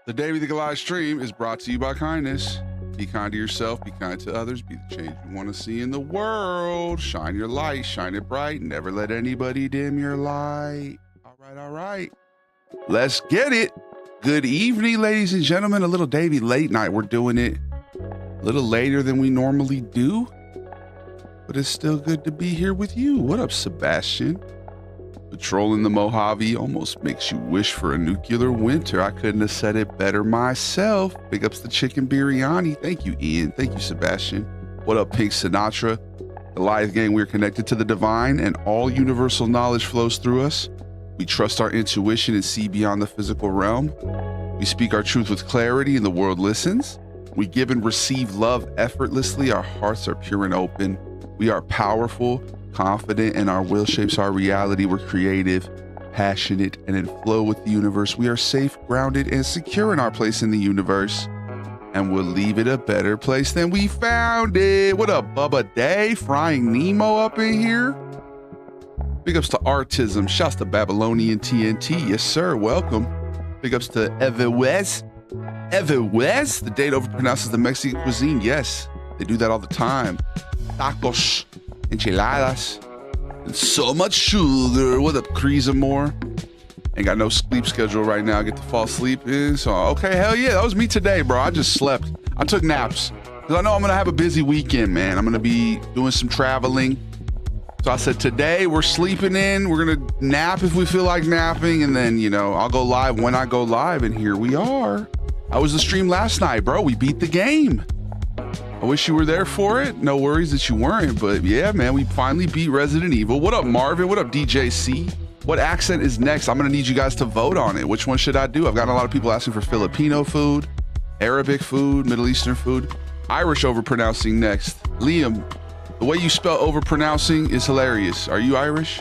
The Davey the Goliath stream is brought to you by kindness. Be kind to yourself, be kind to others, be the change you want to see in the world. Shine your light, shine it bright. Never let anybody dim your light. All right. Let's get it. Good evening, ladies and gentlemen. A little Davey late night. We're doing it a little later than we normally do, but it's still good to be here with you. What up, Sebastian? Patrolling the Mojave almost makes you wish for a nuclear winter. I couldn't have said it better myself. Big ups to Chicken Biryani. Thank you, Ian. Thank you, Sebastian. What up, Pink Sinatra? Goliath gang, we're connected to the divine and all universal knowledge flows through us. We trust our intuition and see beyond the physical realm. We speak our truth with clarity and the world listens. We give and receive love effortlessly. Our hearts are pure and open. We are powerful, confident, and our will shapes our reality. We're creative, passionate, and in flow with the universe. We are safe, grounded, and secure in our place in the universe. And we'll leave it a better place than we found it. What up, Bubba Day? Frying Nemo up in here. Big ups to Artism. Shouts to Babylonian TNT. Yes, sir. Welcome. Big ups to Everwes. Everwes? The date overpronounces the Mexican cuisine. Yes, they do that all the time. Tacos, enchiladas, and so much sugar. What up, Creasamore? Ain't got no sleep schedule right now. I get to fall asleep in. So, okay, hell yeah. That was me today, bro. I just slept. I took naps. Because I know I'm going to have a busy weekend, man. I'm going to be doing some traveling. So I said, today we're sleeping in. We're going to nap if we feel like napping. And then, you know, I'll go live when I go live. And here we are. I was the stream last night, bro. We beat the game. I wish you were there for it. No worries that you weren't. But yeah, man, we finally beat Resident Evil. What up, Marvin? What up, DJC? What accent is next? I'm going to need you guys to vote on it. Which one should I do? I've gotten a lot of people asking for Filipino food, Arabic food, Middle Eastern food. Irish overpronouncing next. Liam, the way you spell overpronouncing is hilarious. Are you Irish?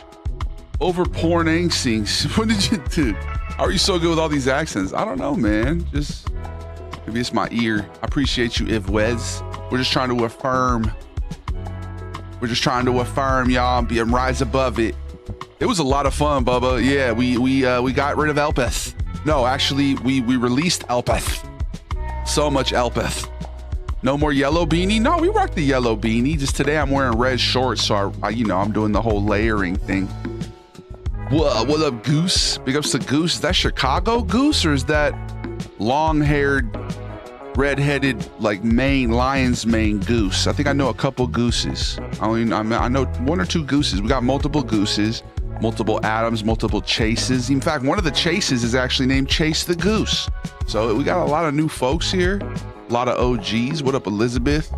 Overpornacing. What did you do? How are you so good with all these accents? I don't know, man. Just maybe it's my ear. I appreciate you, Ivwez. We're just trying to affirm. We're just trying to affirm, y'all, and rise above it. It was a lot of fun, Bubba. Yeah, we got rid of Elpeth. No, actually, we released Elpeth. So much Elpeth. No more yellow beanie. No, we rocked the yellow beanie. Just today, I'm wearing red shorts, so I'm doing the whole layering thing. What up, Goose? Big ups to Goose. Is that Chicago Goose, or is that long-haired, red-headed, like lion's mane goose? I think I know a couple gooses. I know one or two gooses. We got multiple gooses, multiple Adams, multiple Chases. In fact, one of the Chases is actually named Chase the Goose. So we got a lot of new folks here, a lot of OGs. What up, Elizabeth?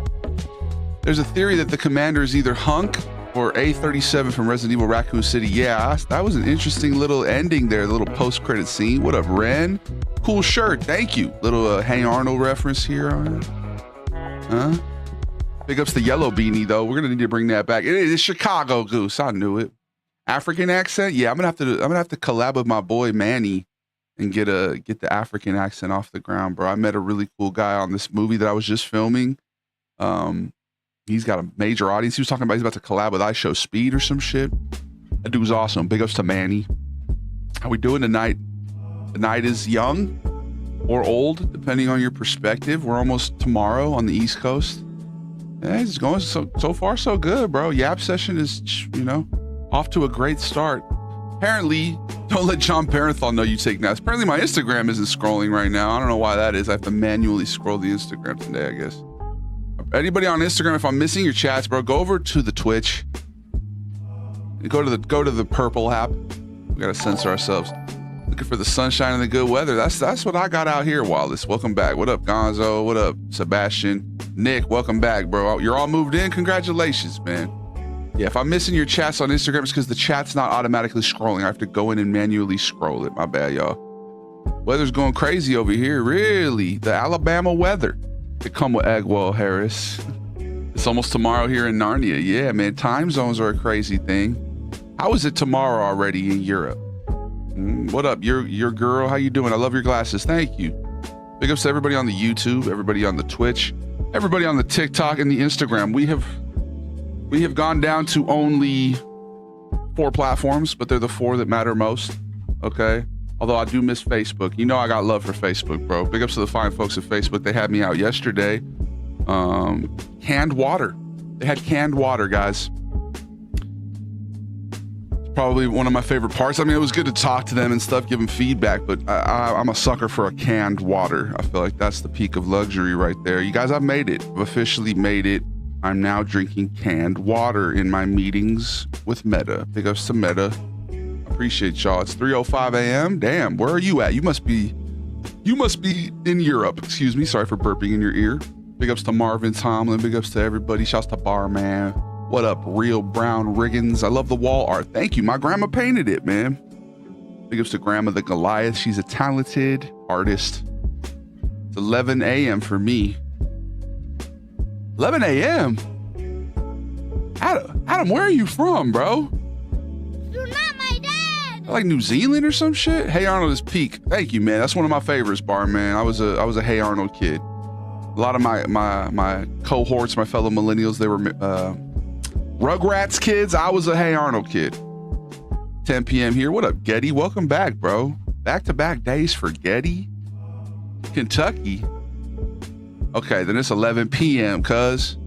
There's a theory that the commander is either Hunk or A37 from Resident Evil Raccoon City. Yeah, that was an interesting little ending there, a little post-credit scene. What up, Ren? Cool shirt, thank you. Little Hey Arnold reference here. Huh? Big ups the yellow beanie though. We're gonna need to bring that back. It is Chicago Goose. I knew it. African accent. Yeah, I'm gonna have to collab with my boy Manny and get the African accent off the ground, bro. I met a really cool guy on this movie that I was just filming. He's got a major audience. He was talking about he's about to collab with I Show Speed or some shit. That dude was awesome. Big ups to Manny. How we doing tonight? The night is young or old, depending on your perspective. We're almost tomorrow on the East Coast. Yeah, it's going so far so good, bro. Yap session is, off to a great start. Apparently, don't let John Parenthal know you take naps. Apparently, my Instagram isn't scrolling right now. I don't know why that is. I have to manually scroll the Instagram today, I guess. Anybody on Instagram, if I'm missing your chats, bro, go over to the Twitch. Go to the purple app. We gotta censor ourselves. Looking for the sunshine and the good weather. That's what I got out here, Wallace. Welcome back. What up, Gonzo? What up, Sebastian? Nick, welcome back, bro. You're all moved in. Congratulations, man. Yeah, if I'm missing your chats on Instagram, it's because the chat's not automatically scrolling. I have to go in and manually scroll it. My bad, y'all. Weather's going crazy over here. Really, the Alabama weather. To come with Agwell Harris. It's almost tomorrow here in Narnia. Yeah, man, time zones are a crazy thing. How is it tomorrow already in Europe? What up, your girl? How you doing? I love your glasses. Thank you. Big ups to everybody on the YouTube, everybody on the Twitch, everybody on the TikTok and the Instagram. We have gone down to only 4 platforms, but they're the 4 that matter most. Okay. Although I do miss Facebook. You know I got love for Facebook, bro. Big ups to the fine folks at Facebook. They had me out yesterday. Canned water. They had canned water, guys. Probably one of my favorite parts. I mean, it was good to talk to them and stuff, give them feedback, but I'm a sucker for a canned water. I feel like that's the peak of luxury right there. You guys, I've made it. I've officially made it. I'm now drinking canned water in my meetings with Meta. Big ups to Meta. Appreciate y'all. It's 3:05 a.m. Damn, where are you at? You must be in Europe. Excuse me. Sorry for burping in your ear. Big ups to Marvin Tomlin. Big ups to everybody. Shouts to Barman. What up, Real Brown Riggins? I love the wall art. Thank you. My grandma painted it, man. Big ups to Grandma the Goliath. She's a talented artist. It's 11 a.m. for me. 11 a.m.? Adam, where are you from, bro? You're not my dad. Like New Zealand or some shit? Hey Arnold is peak. Thank you, man. That's one of my favorites, Barman. I was a Hey Arnold kid. A lot of my cohorts, my fellow millennials, they were Rugrats kids. I was a Hey Arnold kid. 10 p.m. here. What up, Getty? Welcome back, bro. Back-to-back days for Getty, Kentucky. Okay, then it's 11 p.m., cuz.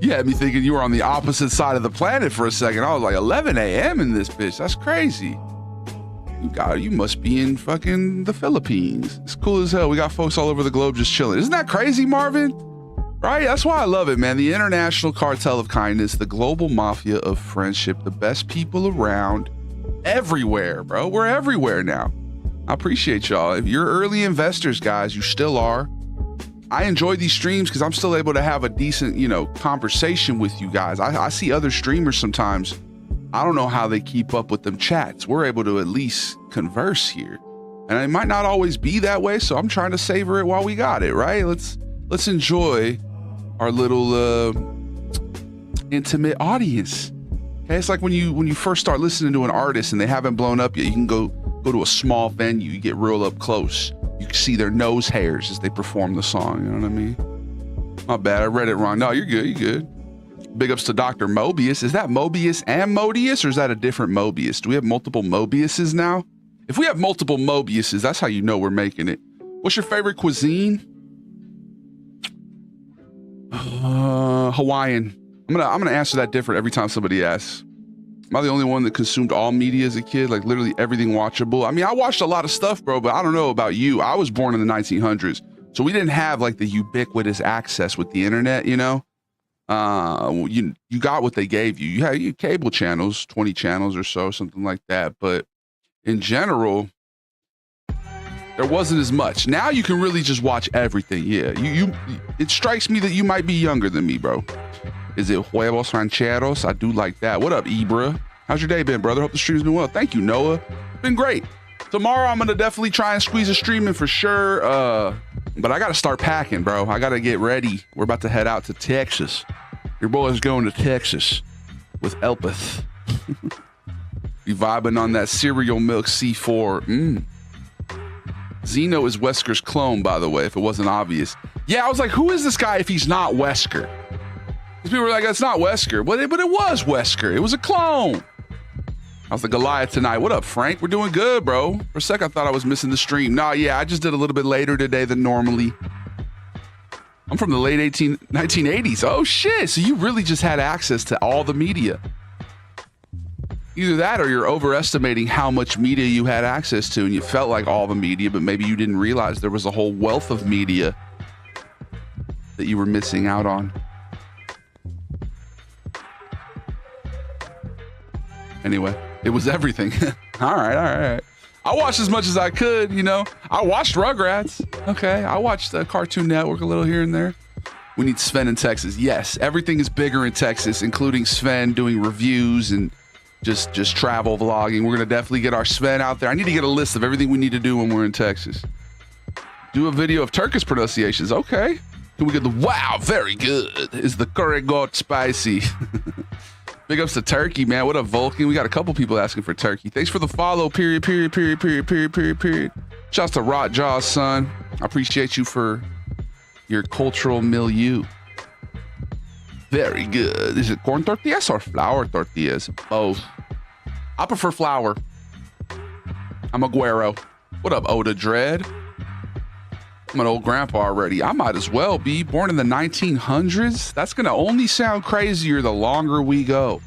You had me thinking you were on the opposite side of the planet for a second. I was like, 11 a.m. in this bitch. That's crazy. You must be in fucking the Philippines. It's cool as hell. We got folks all over the globe just chilling. Isn't that crazy, Marvin? Right? That's why I love it, man. The international cartel of kindness, the global mafia of friendship, the best people around everywhere, bro. We're everywhere now. I appreciate y'all. If you're early investors, guys, you still are. I enjoy these streams because I'm still able to have a decent, conversation with you guys. I see other streamers sometimes. I don't know how they keep up with them chats. We're able to at least converse here. And it might not always be that way, so I'm trying to savor it while we got it, right? Let's enjoy our little intimate audience. Okay, it's like when you first start listening to an artist and they haven't blown up yet. You can go to a small venue, you get real up close. You can see their nose hairs as they perform the song. You know what I mean? My bad, I read it wrong. No, you're good. You're good. Big ups to Dr. Mobius. Is that Mobius and Modius, or is that a different Mobius? Do we have multiple Mobiuses now? If we have multiple Mobiuses, that's how you know we're making it. What's your favorite cuisine? Hawaiian. I'm gonna answer that different every time somebody asks. Am I the only one that consumed all media as a kid? Like literally everything watchable? I mean, I watched a lot of stuff, bro, but I don't know about you. I was born in the 1900s, so we didn't have like the ubiquitous access with the internet, you know? You got what they gave you. You had cable channels, 20 channels or so, something like that. But in general, there wasn't as much. Now you can really just watch everything. Yeah, it strikes me that you might be younger than me, bro. Is it huevos rancheros? I do like that. What up, Ibra? How's your day been, brother? Hope the stream's been well. Thank you, Noah. Been great. Tomorrow I'm gonna definitely try and squeeze a stream in for sure. But I gotta start packing, bro. I gotta get ready. We're about to head out to Texas. Your boy's going to Texas with Elpeth. Be vibing on that cereal milk C4. Zeno is Wesker's clone, by the way, if it wasn't obvious. Yeah, I was like, who is this guy if he's not Wesker? Because people were like, that's not Wesker. But it was Wesker. It was a clone. I was the Goliath tonight. What up, Frank? We're doing good, bro. For a sec, I thought I was missing the stream. Nah, yeah, I just did a little bit later today than normally. I'm from the late 1980s. Oh, shit. So you really just had access to all the media. Either that or you're overestimating how much media you had access to and you felt like all the media, but maybe you didn't realize there was a whole wealth of media that you were missing out on. Anyway, it was everything. All right. I watched as much as I could, you know. I watched Rugrats. Okay. I watched the Cartoon Network a little here and there. We need Sven in Texas. Yes, everything is bigger in Texas, including Sven doing reviews and just travel vlogging. We're going to definitely get our Sven out there. I need to get a list of everything we need to do when we're in Texas. Do a video of Turkish pronunciations. Okay. Can we get the wow, very good. Is the curry goat spicy? Big ups to Turkey, man. What up, Vulcan? We got a couple people asking for Turkey. Thanks for the follow, period. Shouts to Rot Jaws, son. I appreciate you for your cultural milieu. Very good. Is it corn tortillas or flour tortillas? Both. I prefer flour. I'm Aguero. What up, Oda Dread? I'm an old grandpa already. I might as well be. Born in the 1900s? That's going to only sound crazier the longer we go.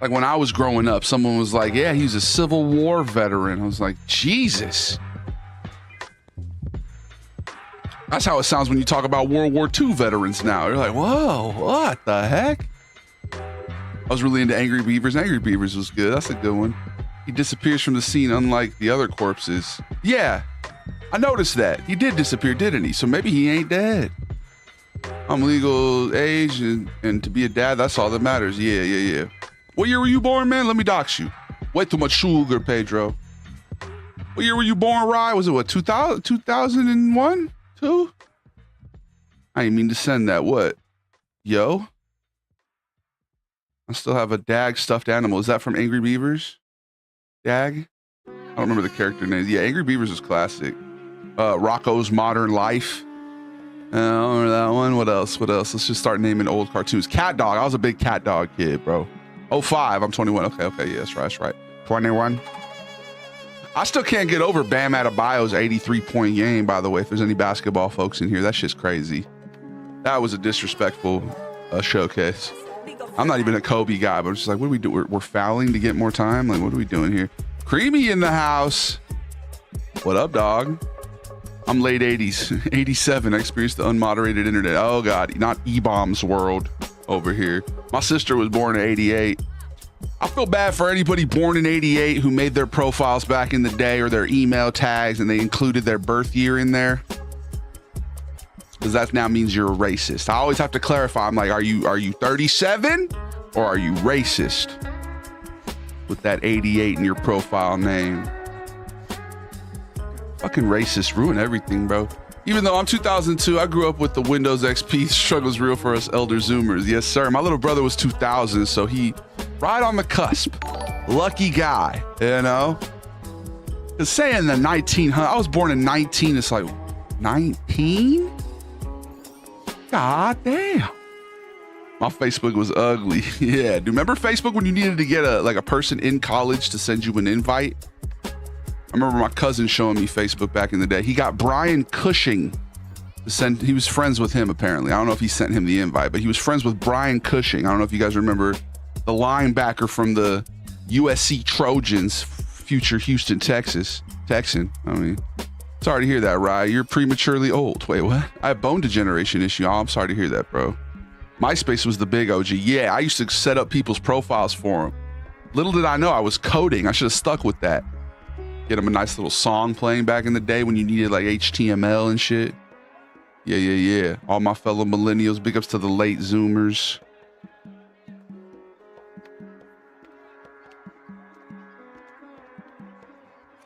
Like when I was growing up, someone was like, yeah, he's a Civil War veteran. I was like, Jesus. That's how it sounds when you talk about World War II veterans now. You're like, whoa, what the heck? I was really into Angry Beavers. Angry Beavers was good. That's a good one. He disappears from the scene unlike the other corpses. Yeah, I noticed that. He did disappear, didn't he? So maybe he ain't dead. I'm legal age and to be a dad, that's all that matters. Yeah. What year were you born, man? Let me dox you. Way too much sugar, Pedro. What year were you born, Rye? Was it what, 2001? 2? I didn't mean to send that. What? Yo? I still have a Dag stuffed animal. Is that from Angry Beavers? Dag? I don't remember the character name. Yeah, Angry Beavers is classic. Rocco's Modern Life. I don't remember that one. What else? Let's just start naming old cartoons. Cat Dog. I was a big Cat Dog kid, bro. 05. I'm 21. Okay. Yeah, that's right. 21. I still can't get over Bam Adebayo's 83-point game, by the way, if there's any basketball folks in here. That shit's crazy. That was a disrespectful showcase. I'm not even a Kobe guy, but I'm just like, what do we do? We're fouling to get more time? Like, what are we doing here? Creamy in the house. What up, dog? I'm late 80s. 87. I experienced the unmoderated internet. Oh, God. Not E-Bomb's world over here. My sister was born in 88. I feel bad for anybody born in 88 who made their profiles back in the day or their email tags and they included their birth year in there. Because that now means you're a racist. I always have to clarify. I'm like, are you 37 or are you racist with that 88 in your profile name? Fucking racist ruin everything, bro. Even though I'm 2002, I grew up with the Windows XP. Struggle's real for us elder Zoomers. Yes, sir. My little brother was 2000, so he right on the cusp. Lucky guy, you know? Because saying the 1900, I was born in 19, it's like, 19? God damn. My Facebook was ugly. Yeah. Do you remember Facebook when you needed to get a person in college to send you an invite? I remember my cousin showing me Facebook back in the day. He got Brian Cushing to send, he was friends with him apparently. I don't know if he sent him the invite, but he was friends with Brian Cushing. I don't know if you guys remember the linebacker from the USC Trojans, future Houston, Texan. I mean, sorry to hear that, Rye. You're prematurely old. Wait, what? I have bone degeneration issue. Oh, I'm sorry to hear that, bro. MySpace was the big OG. Yeah, I used to set up people's profiles for them. Little did I know I was coding. I should have stuck with that. Get them a nice little song playing back in the day when you needed like HTML and shit. Yeah. All my fellow millennials, big ups to the late Zoomers.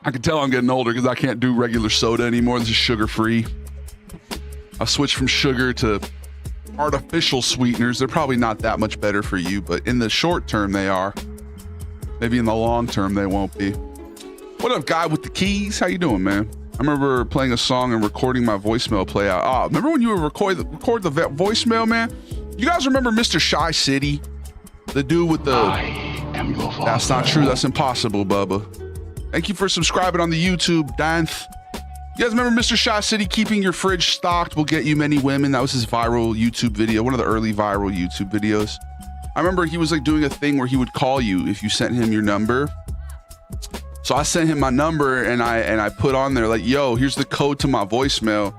I can tell I'm getting older because I can't do regular soda anymore. This is sugar-free. I switched from sugar to artificial sweeteners. They're probably not that much better for you, but in the short term they are. Maybe in the long term they won't be. What up, guy with the keys? How you doing, man? I remember playing a song and recording my voicemail play out. Oh, remember when you would record the voicemail, man? You guys remember Mr. Shy City? The dude with the... I am your father. That's not true. That's impossible, Bubba. Thank you for subscribing on the YouTube, Danth. You guys remember Mr. Shy City? Keeping your fridge stocked will get you many women. That was his viral YouTube video. One of the early viral YouTube videos. I remember he was like doing a thing where he would call you if you sent him your number. So I sent him my number and I put on there like, yo, here's the code to my voicemail.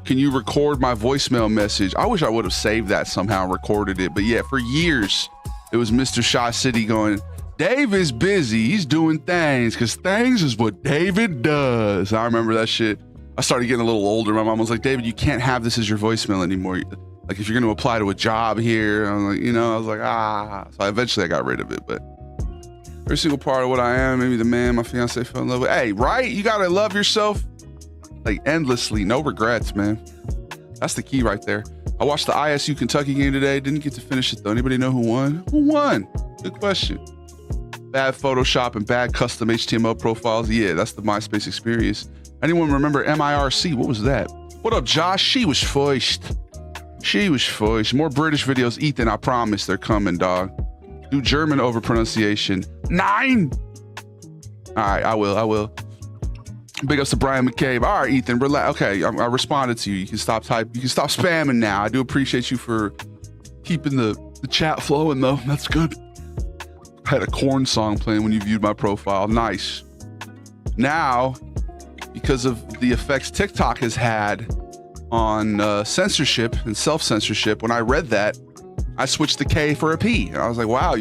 Can you record my voicemail message? I wish I would have saved that somehow and recorded it. But yeah, for years, it was Mr. Shy City going, Dave is busy. He's doing things because things is what David does. I remember that shit. I started getting a little older. My mom was like, David, you can't have this as your voicemail anymore. Like if you're going to apply to a job here, I was like, So eventually I got rid of it, but every single part of what I am, maybe the man my fiance fell in love with. Hey, right? You got to love yourself like endlessly. No regrets, man. That's the key right there. I watched the ISU Kentucky game today. Didn't get to finish it though. Anybody know who won? Who won? Good question. Bad Photoshop and bad custom HTML profiles. Yeah, that's the MySpace experience. Anyone remember MIRC? What was that? What up, Josh? She was foist. More British videos, Ethan. I promise they're coming, dog. Do German over pronunciation. 9. All right, I will. Big ups to Brian McCabe. All right, Ethan, relax. Okay, I responded to you. You can stop spamming now. I do appreciate you for keeping the chat flowing, though. That's good. I had a Korn song playing when you viewed my profile. Nice. Now, because of the effects TikTok has had on censorship and self-censorship, when I read that, I switched the K for a P. And I was like, wow,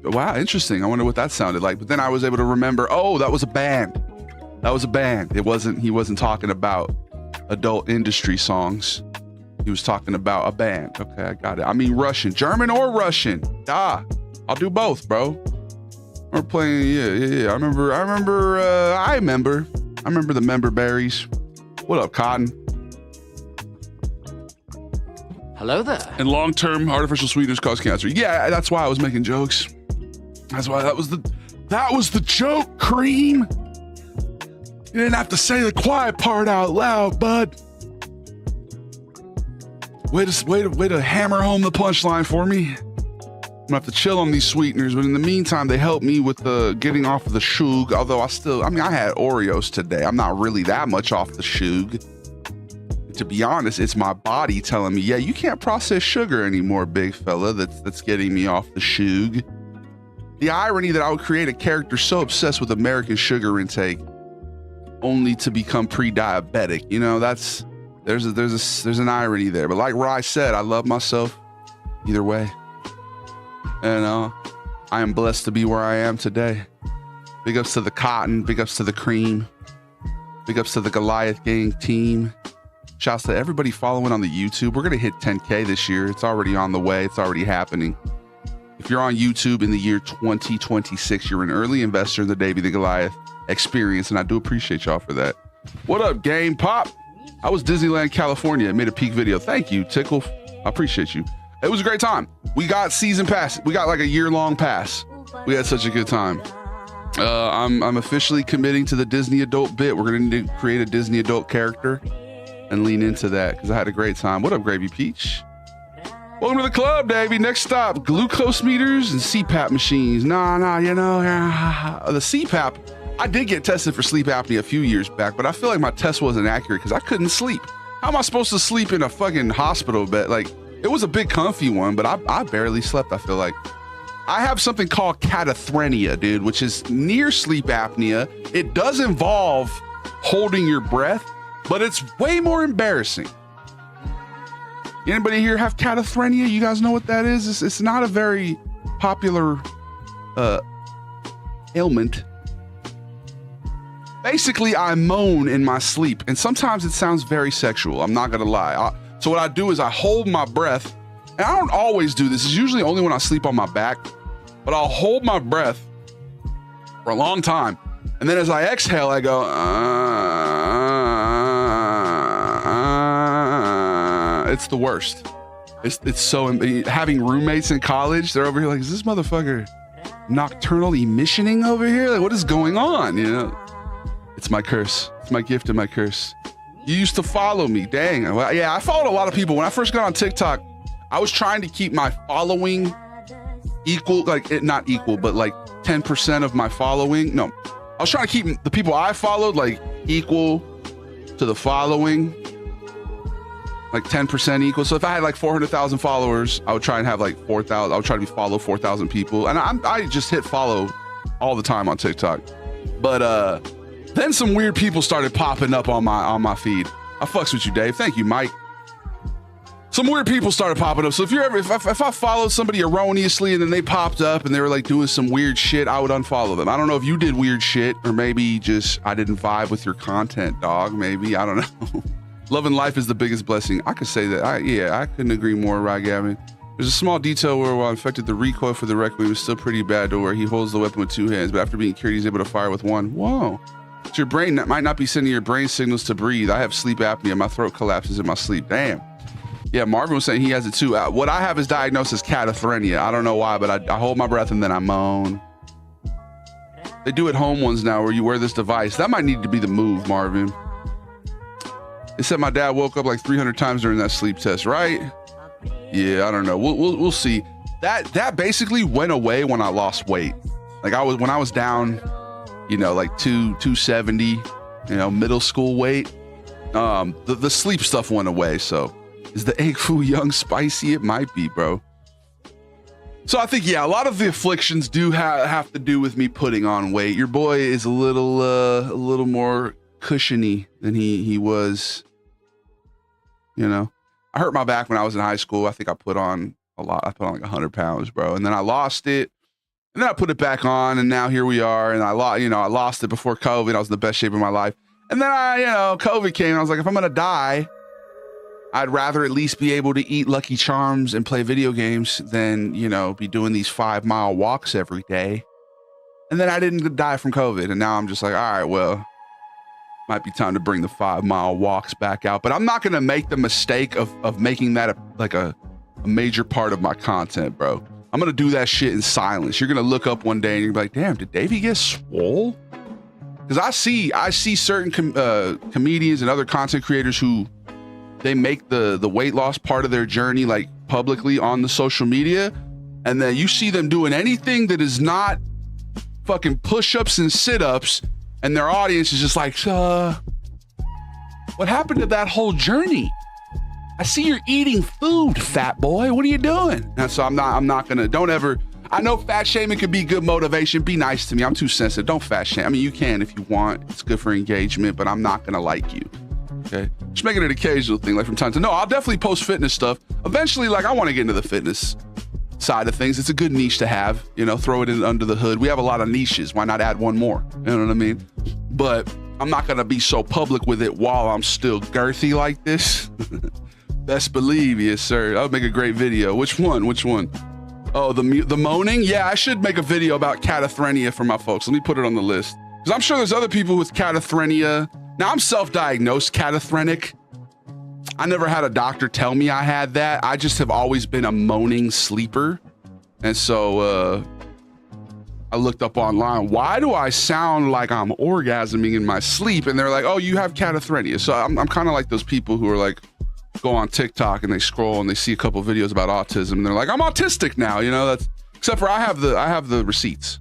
wow, interesting. I wonder what that sounded like. But then I was able to remember, oh, that was a band. He wasn't talking about adult industry songs. He was talking about a band. Okay, I got it. I mean Russian, German or Russian. I'll do both, bro. We're playing, yeah. I remember the member berries. What up, Cotton? Hello there. And long-term artificial sweeteners cause cancer. Yeah, that's why I was making jokes. That's why that was the joke, Cream. You didn't have to say the quiet part out loud, bud. Way to hammer home the punchline for me. I'm gonna have to chill on these sweeteners, but in the meantime, they help me with getting off of the shug. Although I had Oreos today. I'm not really that much off the shug. To be honest, it's my body telling me, yeah, you can't process sugar anymore, big fella. That's getting me off the shug. The irony that I would create a character so obsessed with American sugar intake, only to become pre-diabetic. You know, there's an irony there. But like Rye said, I love myself either way. And I am blessed to be where I am today. Big ups to the Cotton, big ups to the Cream, big ups to the Goliath Gang team. Shouts to everybody following on the YouTube. We're gonna hit 10K this year. It's already on the way. It's already happening. If you're on YouTube in the year 2026, you're an early investor in the Davey the Goliath experience, and I do appreciate y'all for that. What up, Game Pop? I was Disneyland, California. Made a peak video. Thank you, Tickle. I appreciate you. It was a great time. We got season pass. We got like a year-long pass. We had such a good time. I'm officially committing to the Disney adult bit. We're gonna create a Disney adult character and lean into that because I had a great time. What up, Gravy Peach? Welcome to the club, Davey. Next stop, glucose meters and CPAP machines. Nah, you know, the CPAP, I did get tested for sleep apnea a few years back, but I feel like my test wasn't accurate because I couldn't sleep. How am I supposed to sleep in a fucking hospital bed? Like, it was a big comfy one, but I barely slept, I feel like. I have something called cataphrenia, dude, which is near sleep apnea. It does involve holding your breath, but it's way more embarrassing. Anybody here have cataphrenia? You guys know what that is? It's not a very popular ailment. Basically, I moan in my sleep, and sometimes it sounds very sexual. I'm not gonna lie. So what I do is I hold my breath, and I don't always do this. It's usually only when I sleep on my back, but I'll hold my breath for a long time, and then as I exhale, I go, it's the worst. It's so, having roommates in college, they're over here like, is this motherfucker nocturnal emissioning over here? Like, what is going on? You know, it's my curse. It's my gift and my curse. You used to follow me. Dang. Well, yeah, I followed a lot of people. When I first got on TikTok, I was trying to keep my following equal, like not equal, but like 10% of my following. No, I was trying to keep the people I followed like equal to the following, like 10% equal. So if I had like 400,000 followers, I would try and have like 4,000. I would try to follow 4,000 people. And I just hit follow all the time on TikTok. But then some weird people started popping up on my feed. I fucks with you, Dave. Thank you, Mike. Some weird people started popping up. So if I followed somebody erroneously and then they popped up and they were like doing some weird shit, I would unfollow them. I don't know if you did weird shit or maybe just I didn't vibe with your content, dog. Maybe, I don't know. Love and life is the biggest blessing. I could say that. I couldn't agree more, right, Gavin? There's a small detail where while infected, the recoil for the Requiem is still pretty bad to where he holds the weapon with two hands, but after being cured, he's able to fire with one. Whoa. It's your brain that might not be sending your brain signals to breathe. I have sleep apnea. My throat collapses in my sleep. Damn. Yeah, Marvin was saying he has it too. What I have is diagnosed as cataphrenia. I don't know why, but I hold my breath and then I moan. They do at home ones now where you wear this device. That might need to be the move, Marvin. They said my dad woke up like 300 times during that sleep test, right? Yeah, I don't know. We'll see. That basically went away when I lost weight. Like when I was down, like 270, middle school weight, the sleep stuff went away. So is the egg foo young spicy? It might be, bro. So I think, a lot of the afflictions do have to do with me putting on weight. Your boy is a little more cushiony than he was. I hurt my back when I was in high school. I think I put on a lot. I put on like 100 pounds, bro. And then I lost it. And then I put it back on, and now here we are. And I lost it before COVID. I was in the best shape of my life. And then COVID came. And I was like, if I'm gonna die, I'd rather at least be able to eat Lucky Charms and play video games than, be doing these 5-mile walks every day. And then I didn't die from COVID. And now I'm just like, all right, well, might be time to bring the 5-mile walks back out. But I'm not going to make the mistake of making that a major part of my content, bro. I'm going to do that shit in silence. You're going to look up one day and you're like, damn, did Davey get swole? Because I see certain comedians and other content creators who they make the weight loss part of their journey like publicly on the social media, and then you see them doing anything that is not fucking push-ups and sit-ups, and their audience is just like, what happened to that whole journey? I see you're eating food, fat boy. What are you doing? And so I'm not gonna, don't ever, I know fat shaming could be good motivation. Be nice to me. I'm too sensitive. Don't fat shame. I mean, you can if you want. It's good for engagement, but I'm not gonna like you. Okay, just make it an occasional thing, like from time to time. No, I'll definitely post fitness stuff. Eventually, like I want to get into the fitness side of things. It's a good niche to have, throw it in under the hood. We have a lot of niches. Why not add one more? You know what I mean? But I'm not going to be so public with it while I'm still girthy like this. Best believe, yes, sir. That would make a great video. Which one? Oh, the moaning? Yeah, I should make a video about cataphrenia for my folks. Let me put it on the list. Because I'm sure there's other people with cataphrenia. Now, I'm self-diagnosed cataphrenic. I never had a doctor tell me I had that. I just have always been a moaning sleeper. And so I looked up online, why do I sound like I'm orgasming in my sleep? And they're like, oh, you have cataphrenia. So I'm kind of like those people who are like, go on TikTok and they scroll and they see a couple videos about autism and they're like, I'm autistic now. That's, except for I have the receipts.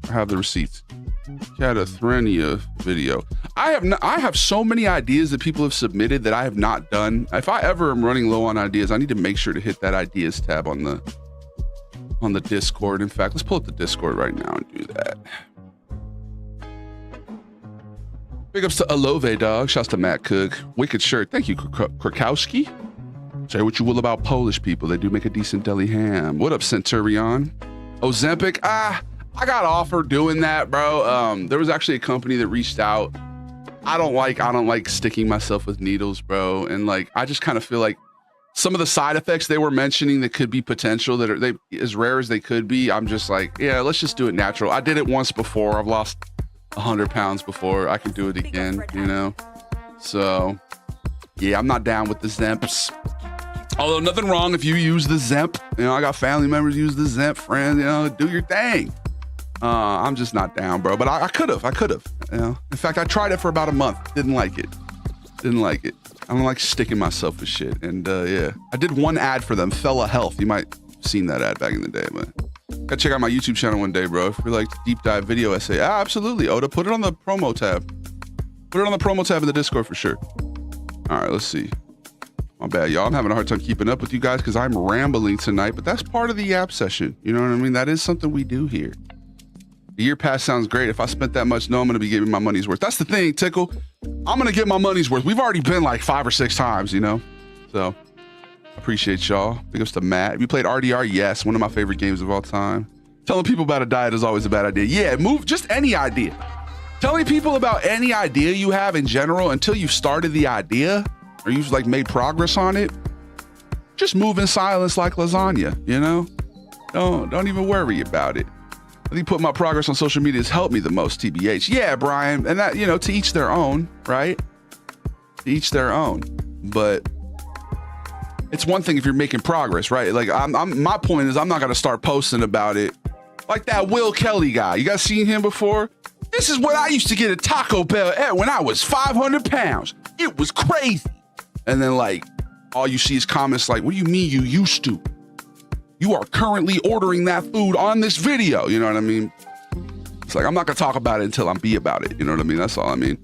Cataphrenia video. I have so many ideas that people have submitted that I have not done. If I ever am running low on ideas, I need to make sure to hit that ideas tab on the Discord. In fact, let's pull up the Discord right now and do that. Big ups to Alove Dog. Shouts to Matt Cook. Wicked shirt. Thank you, Krakowski. Say what you will about Polish people. They do make a decent deli ham. What up, Centurion? Ozempic. I got offered doing that, bro. There was actually a company that reached out. I don't like sticking myself with needles, bro. And like, I just kind of feel like some of the side effects they were mentioning that could be potential that are as rare as they could be. I'm just like, yeah, let's just do it natural. I did it once before. I've lost 100 pounds before. I can do it again, So yeah, I'm not down with the Zemps. Although nothing wrong if you use the Zemp. I got family members use the Zemp, friends, do your thing. I'm just not down, bro. But I could have. In fact, I tried it for about a month. Didn't like it. I don't like sticking myself with shit. And yeah, I did one ad for them, Fella Health. You might have seen that ad back in the day, but gotta check out my YouTube channel one day, bro. If you like deep dive video essay, absolutely. Oda, put it on the promo tab. Put it on the promo tab in the Discord for sure. All right, let's see. My bad, y'all. I'm having a hard time keeping up with you guys because I'm rambling tonight, but that's part of the app session. You know what I mean? That is something we do here. The year pass sounds great. If I spent that much, no, I'm going to be getting my money's worth. That's the thing, Tickle. I'm going to get my money's worth. We've already been like 5 or 6 times, So, appreciate y'all. Big ups to Matt. Have you played RDR? Yes, one of my favorite games of all time. Telling people about a diet is always a bad idea. Yeah, just any idea. Telling people about any idea you have in general until you've started the idea or you've like made progress on it, just move in silence like lasagna, Don't even worry about it. I think putting my progress on social media has helped me the most, TBH. Yeah, Brian. And that, to each their own, right? To each their own. But it's one thing if you're making progress, right? Like my point is I'm not going to start posting about it like that Will Kelly guy. You guys seen him before? This is what I used to get at Taco Bell when I was 500 pounds. It was crazy. And then like all you see is comments like, what do you mean you used to? You are currently ordering that food on this video. You know what I mean? It's Like, I'm not gonna talk about it until I'm be about it. You know what I mean? That's all I mean.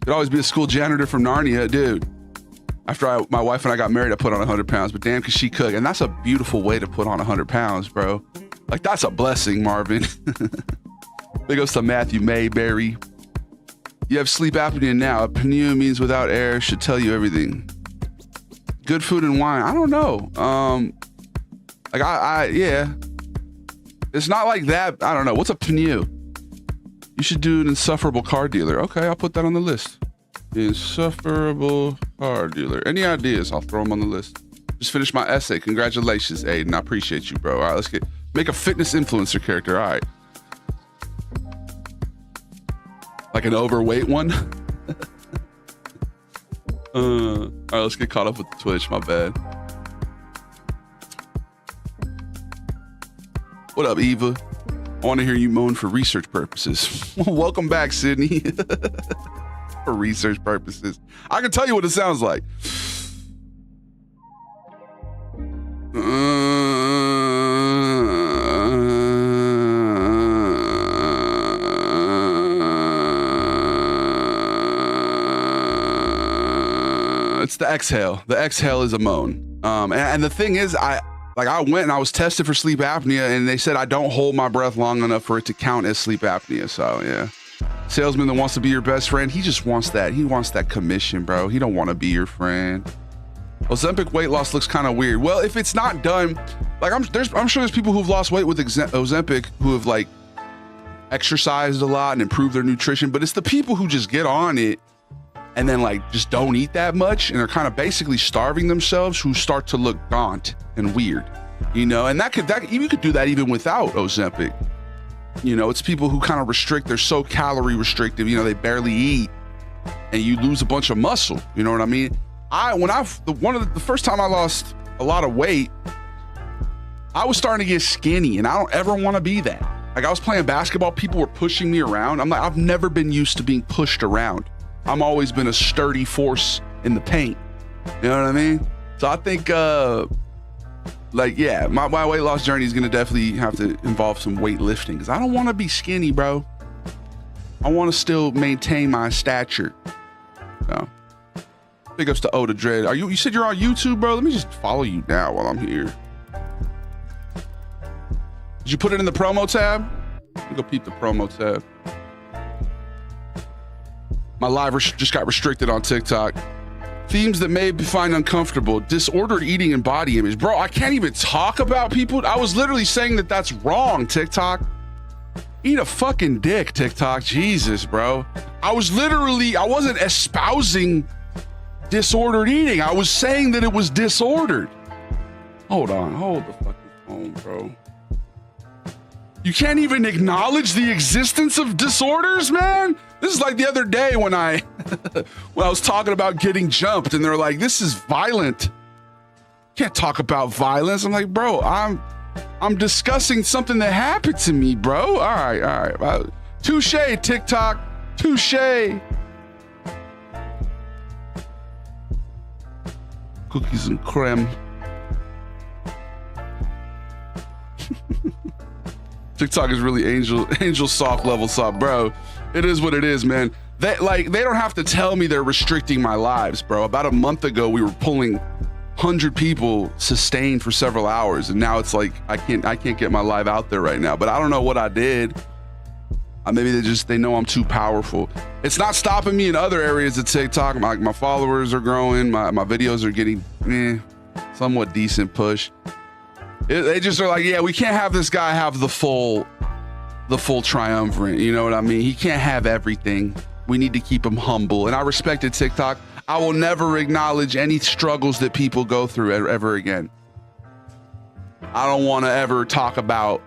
Could always be a school janitor from Narnia, dude. After my wife and I got married, I put on 100 pounds, but damn, could she cook? And that's a beautiful way to put on 100 pounds, bro. Like, that's a blessing, Marvin. Big ups to Matthew Mayberry. You have sleep apnea now. Apnea means without air, should tell you everything. Good food and wine. I don't know. Yeah. It's not like that. I don't know. What's a pneu? You should do an insufferable car dealer. Okay, I'll put that on the list. The insufferable car dealer. Any ideas? I'll throw them on the list. Just finished my essay. Congratulations, Aiden. I appreciate you, bro. All right, let's make a fitness influencer character. All right. Like an overweight one? All right, let's get caught up with the Twitch. My bad. What up, Eva? I want to hear you moan for research purposes. Welcome back, Sydney. For research purposes. I can tell you what it sounds like. It's the exhale. The exhale is a moan. And the thing is, I went and I was tested for sleep apnea, and they said I don't hold my breath long enough for it to count as sleep apnea. So yeah. Salesman that wants to be your best friend, he just wants that. He wants that commission, bro. He don't want to be your friend. Ozempic weight loss looks kind of weird. Well, if it's not done, like I'm sure there's people who've lost weight with Ozempic who have like exercised a lot and improved their nutrition, but it's the people who just get on it and then like just don't eat that much and are kind of basically starving themselves who start to look gaunt and weird, you know. And you could do that even without Ozempic. You know, it's people who kind of restrict. They're so calorie restrictive. You know, they barely eat, and you lose a bunch of muscle. You know what I mean? The first time I lost a lot of weight, I was starting to get skinny, and I don't ever want to be that. Like, I was playing basketball, people were pushing me around. I'm like, I've never been used to being pushed around. I'm always been a sturdy force in the paint. You know what I mean? So I think, my weight loss journey is going to definitely have to involve some weightlifting because I don't want to be skinny, bro. I want to still maintain my stature. So, big ups to Oda Dread. You said you're on YouTube, bro? Let me just follow you now while I'm here. Did you put it in the promo tab? Let me go peep the promo tab. My live just got restricted on TikTok. Themes that may find uncomfortable, disordered eating and body image. Bro, I can't even talk about people. I was literally saying that that's wrong, TikTok. Eat a fucking dick, TikTok. Jesus, bro. I wasn't espousing disordered eating. I was saying that it was disordered. Hold on, hold the fucking phone, bro. You can't even acknowledge the existence of disorders, man? This is like the other day when I was talking about getting jumped and they're like, this is violent. Can't talk about violence. I'm like, bro, I'm discussing something that happened to me, bro. All right. Touche, TikTok. Touche. Cookies and creme. TikTok is really angel soft level soft, bro. It is what it is, man. They don't have to tell me they're restricting my lives, bro. About a month ago, we were pulling 100 people sustained for several hours, and now it's like I can't get my live out there right now. But I don't know what I did. Maybe they know I'm too powerful. It's not stopping me in other areas of TikTok. My followers are growing. My videos are getting somewhat decent push. They just are like, yeah, we can't have this guy have the full triumvirate. You know what I mean? He can't have everything. We need to keep him humble. And I respected TikTok. I will never acknowledge any struggles that people go through ever again. I don't want to ever talk about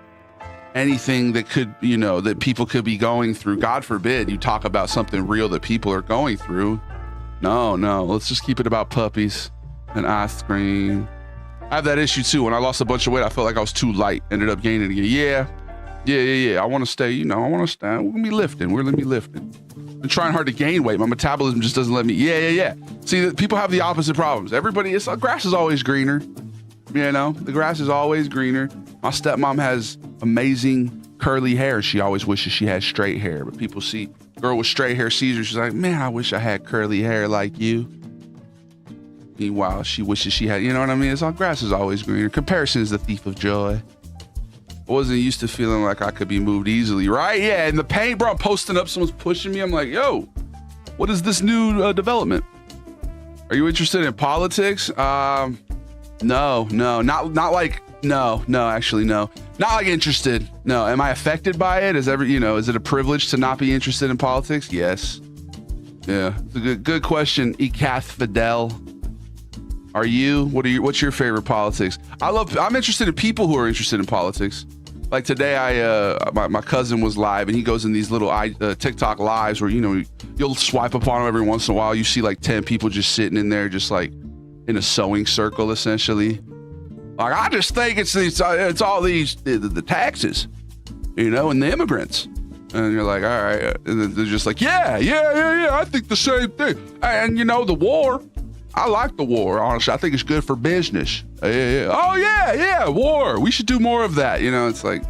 anything that could, that people could be going through. God forbid you talk about something real that people are going through. No. Let's just keep it about puppies and ice cream. I have that issue too. When I lost a bunch of weight, I felt like I was too light. Ended up gaining again. Yeah. I want to stay, We're going to be lifting. We're going to be lifting. I'm trying hard to gain weight. My metabolism just doesn't let me. Yeah. See, people have the opposite problems. Grass is always greener. The grass is always greener. My stepmom has amazing curly hair. She always wishes she had straight hair, but people see girl with straight hair sees her. She's like, man, I wish I had curly hair like you. Meanwhile, she wishes she had, you know what I mean? It's all grass is always greener. Comparison is the thief of joy. I wasn't used to feeling like I could be moved easily, right? Yeah, in the paint, bro, I'm posting up, someone's pushing me. I'm like, yo, what is this new development? Are you interested in politics? No, actually, no. Not like interested. No. Am I affected by it? Is it a privilege to not be interested in politics? Yes. Yeah. It's a good question. Ekath Fidel. Are you? What's your favorite politics? I'm interested in people who are interested in politics. Like today, my cousin was live, and he goes in these little TikTok lives where, you'll swipe upon them every once in a while. You see like 10 people just sitting in there, just like in a sewing circle, essentially. Like, I just think it's all these, the taxes, and the immigrants. And you're like, all right. And they're just like, yeah, I think the same thing. And the war, I like the war, honestly. I think it's good for business. Yeah. Oh, yeah, war. We should do more of that. It's like,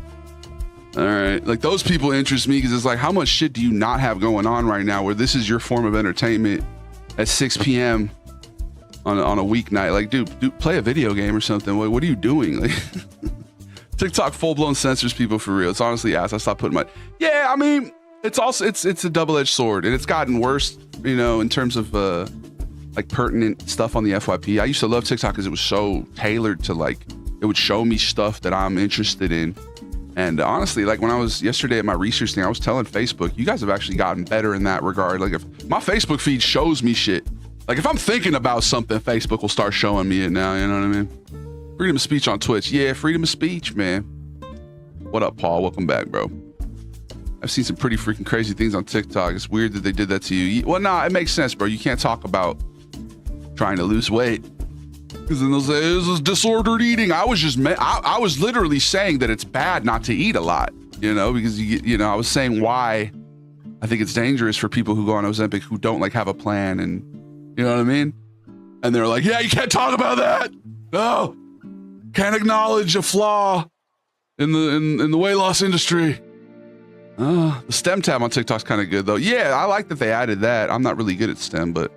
all right. Like, those people interest me because it's like, how much shit do you not have going on right now where this is your form of entertainment at 6 p.m. on a weeknight? Like, dude, play a video game or something. What are you doing? Like, TikTok full-blown censors people for real. It's honestly ass. I stopped putting yeah, I mean, it's a double-edged sword, and it's gotten worse, in terms of like pertinent stuff on the FYP. I used to love TikTok because it was so tailored to, like, it would show me stuff that I'm interested in. And honestly, like when I was yesterday at my research thing, I was telling Facebook, you guys have actually gotten better in that regard. Like, if my Facebook feed shows me shit, like if I'm thinking about something, Facebook will start showing me it now. You know what I mean? Freedom of speech on Twitch. Yeah, freedom of speech, man. What up, Paul? Welcome back, bro. I've seen some pretty freaking crazy things on TikTok. It's weird that they did that to you. Well, nah, it makes sense, bro. You can't talk about trying to lose weight because then they'll say this is disordered eating. I was literally saying that it's bad not to eat a lot, because I was saying why I think it's dangerous for people who go on Ozempic who don't like have a plan, and you know what I mean? And they're like, yeah, you can't talk about that. No, can't acknowledge a flaw in the weight loss industry. The STEM tab on TikTok's kind of good though. Yeah, I like that they added that. I'm not really good at STEM, but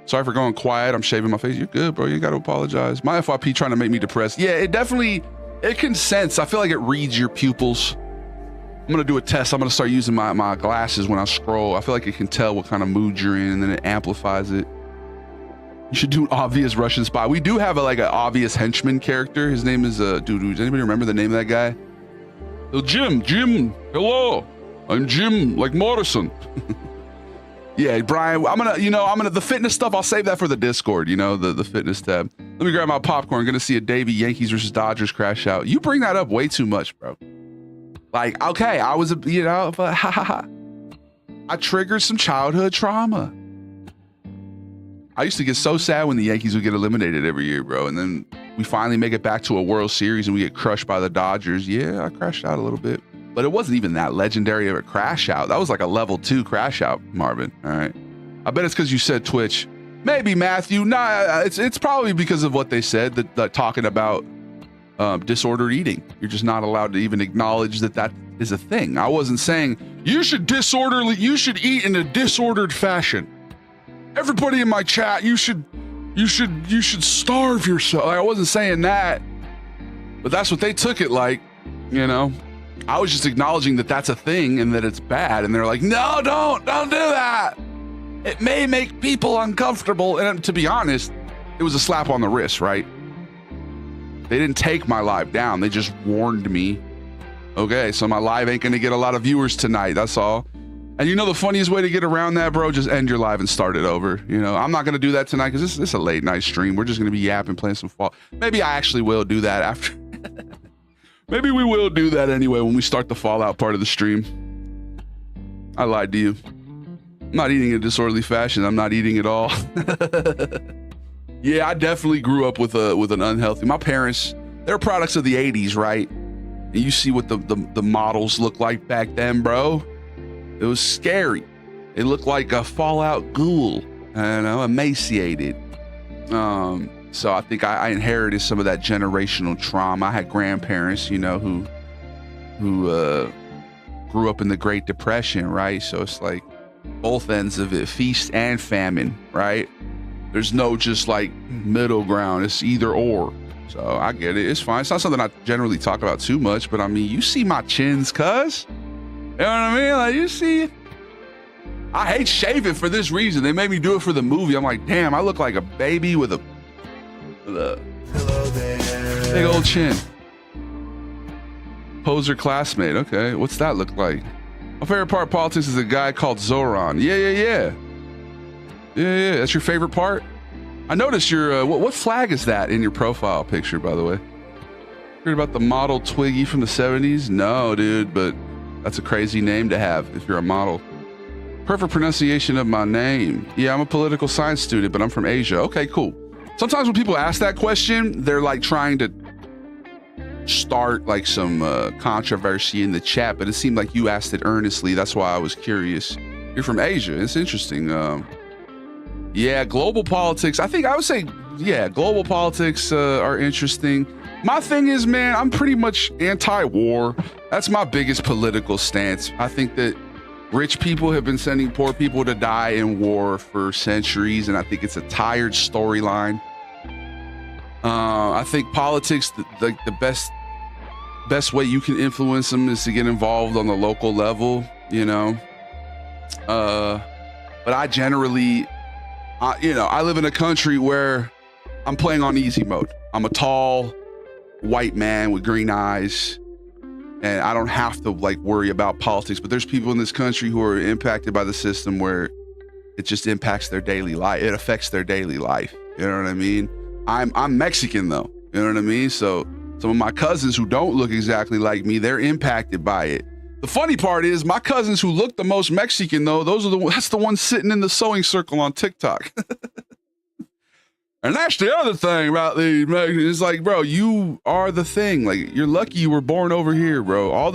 sorry for going quiet. I'm shaving my face. You're good, bro. You got to apologize. My FYP trying to make me depressed. Yeah, it can sense. I feel like it reads your pupils. I'm going to do a test. I'm going to start using my glasses when I scroll. I feel like it can tell what kind of mood you're in, and then it amplifies it. You should do an obvious Russian spy. We do have an obvious henchman character. His name is, does anybody remember the name of that guy? Oh, Jim, hello. I'm Jim, like Morrison. Yeah, Brian, I'm gonna the fitness stuff, I'll save that for the Discord, the fitness tab. Let me grab my popcorn. Gonna see a Davey Yankees versus Dodgers crash out. You bring that up way too much, bro. Like, okay, I was, but I triggered some childhood trauma. I used to get so sad when the Yankees would get eliminated every year, bro. And then we finally make it back to a World Series and we get crushed by the Dodgers. Yeah, I crashed out a little bit. But it wasn't even that legendary of a crash out. That was like a level 2 crash out, Marvin. All right. I bet it's because you said Twitch. Maybe, Matthew. Nah, it's probably because of what they said, that talking about disordered eating. You're just not allowed to even acknowledge that is a thing. I wasn't saying you should eat in a disordered fashion. Everybody in my chat, you should starve yourself. I wasn't saying that, but that's what they took it like, I was just acknowledging that that's a thing and that it's bad. And they're like, no, don't do that. It may make people uncomfortable. And to be honest, it was a slap on the wrist, right? They didn't take my live down. They just warned me. Okay, so my live ain't gonna get a lot of viewers tonight. That's all. And the funniest way to get around that, bro, just end your live and start it over. I'm not gonna do that tonight because this is a late night stream. We're just gonna be yapping, playing some Fall. Maybe I actually will do that after. Maybe we will do that anyway when we start the Fallout part of the stream. I lied to you. I'm not eating in a disorderly fashion. I'm not eating at all. Yeah, I definitely grew up with an unhealthy. My parents, they're products of the 80s, right? And you see what the models look like back then, bro. It was scary. It looked like a Fallout ghoul, emaciated. So I think I inherited some of that generational trauma. I had grandparents, who who grew up in the Great Depression, right? So it's like both ends of it, feast and famine, right? There's no just like middle ground. It's either or. So I get it. It's fine. It's not something I generally talk about too much, but I mean, you see my chins, cuz. You know what I mean? Like, you see it. I hate shaving for this reason. They made me do it for the movie. I'm like, damn, I look like a baby with a big old chin. Poser classmate. Okay, what's that look like? My favorite part of politics is a guy called Zoran. Yeah. That's your favorite part? I noticed your, what flag is that in your profile picture, by the way? Heard about the model Twiggy from the 70s? No, dude, but that's a crazy name to have if you're a model. Perfect pronunciation of my name. Yeah, I'm a political science student, but I'm from Asia. Okay, cool. Sometimes when people ask that question, they're like trying to start like some controversy in the chat, but it seemed like you asked it earnestly. That's why I was curious. You're from Asia. It's interesting. Yeah, global politics. I would say, yeah, global politics are interesting. My thing is, man, I'm pretty much anti-war. That's my biggest political stance. I think that rich people have been sending poor people to die in war for centuries, and I think it's a tired storyline. I think politics, the best way you can influence them is to get involved on the local level, you know. But I generally, I live in a country where I'm playing on easy mode. I'm a tall white man with green eyes, and I don't have to like worry about politics. But there's people in this country who are impacted by the system where it just impacts their daily life. It affects their daily life. You know what I mean? I'm Mexican though. You know what I mean? So some of my cousins who don't look exactly like me, they're impacted by it. The funny part is my cousins who look the most Mexican though, that's the ones sitting in the sewing circle on TikTok. And that's the other thing about these Mexicans. It's like, bro, you are the thing. Like, you're lucky you were born over here, bro.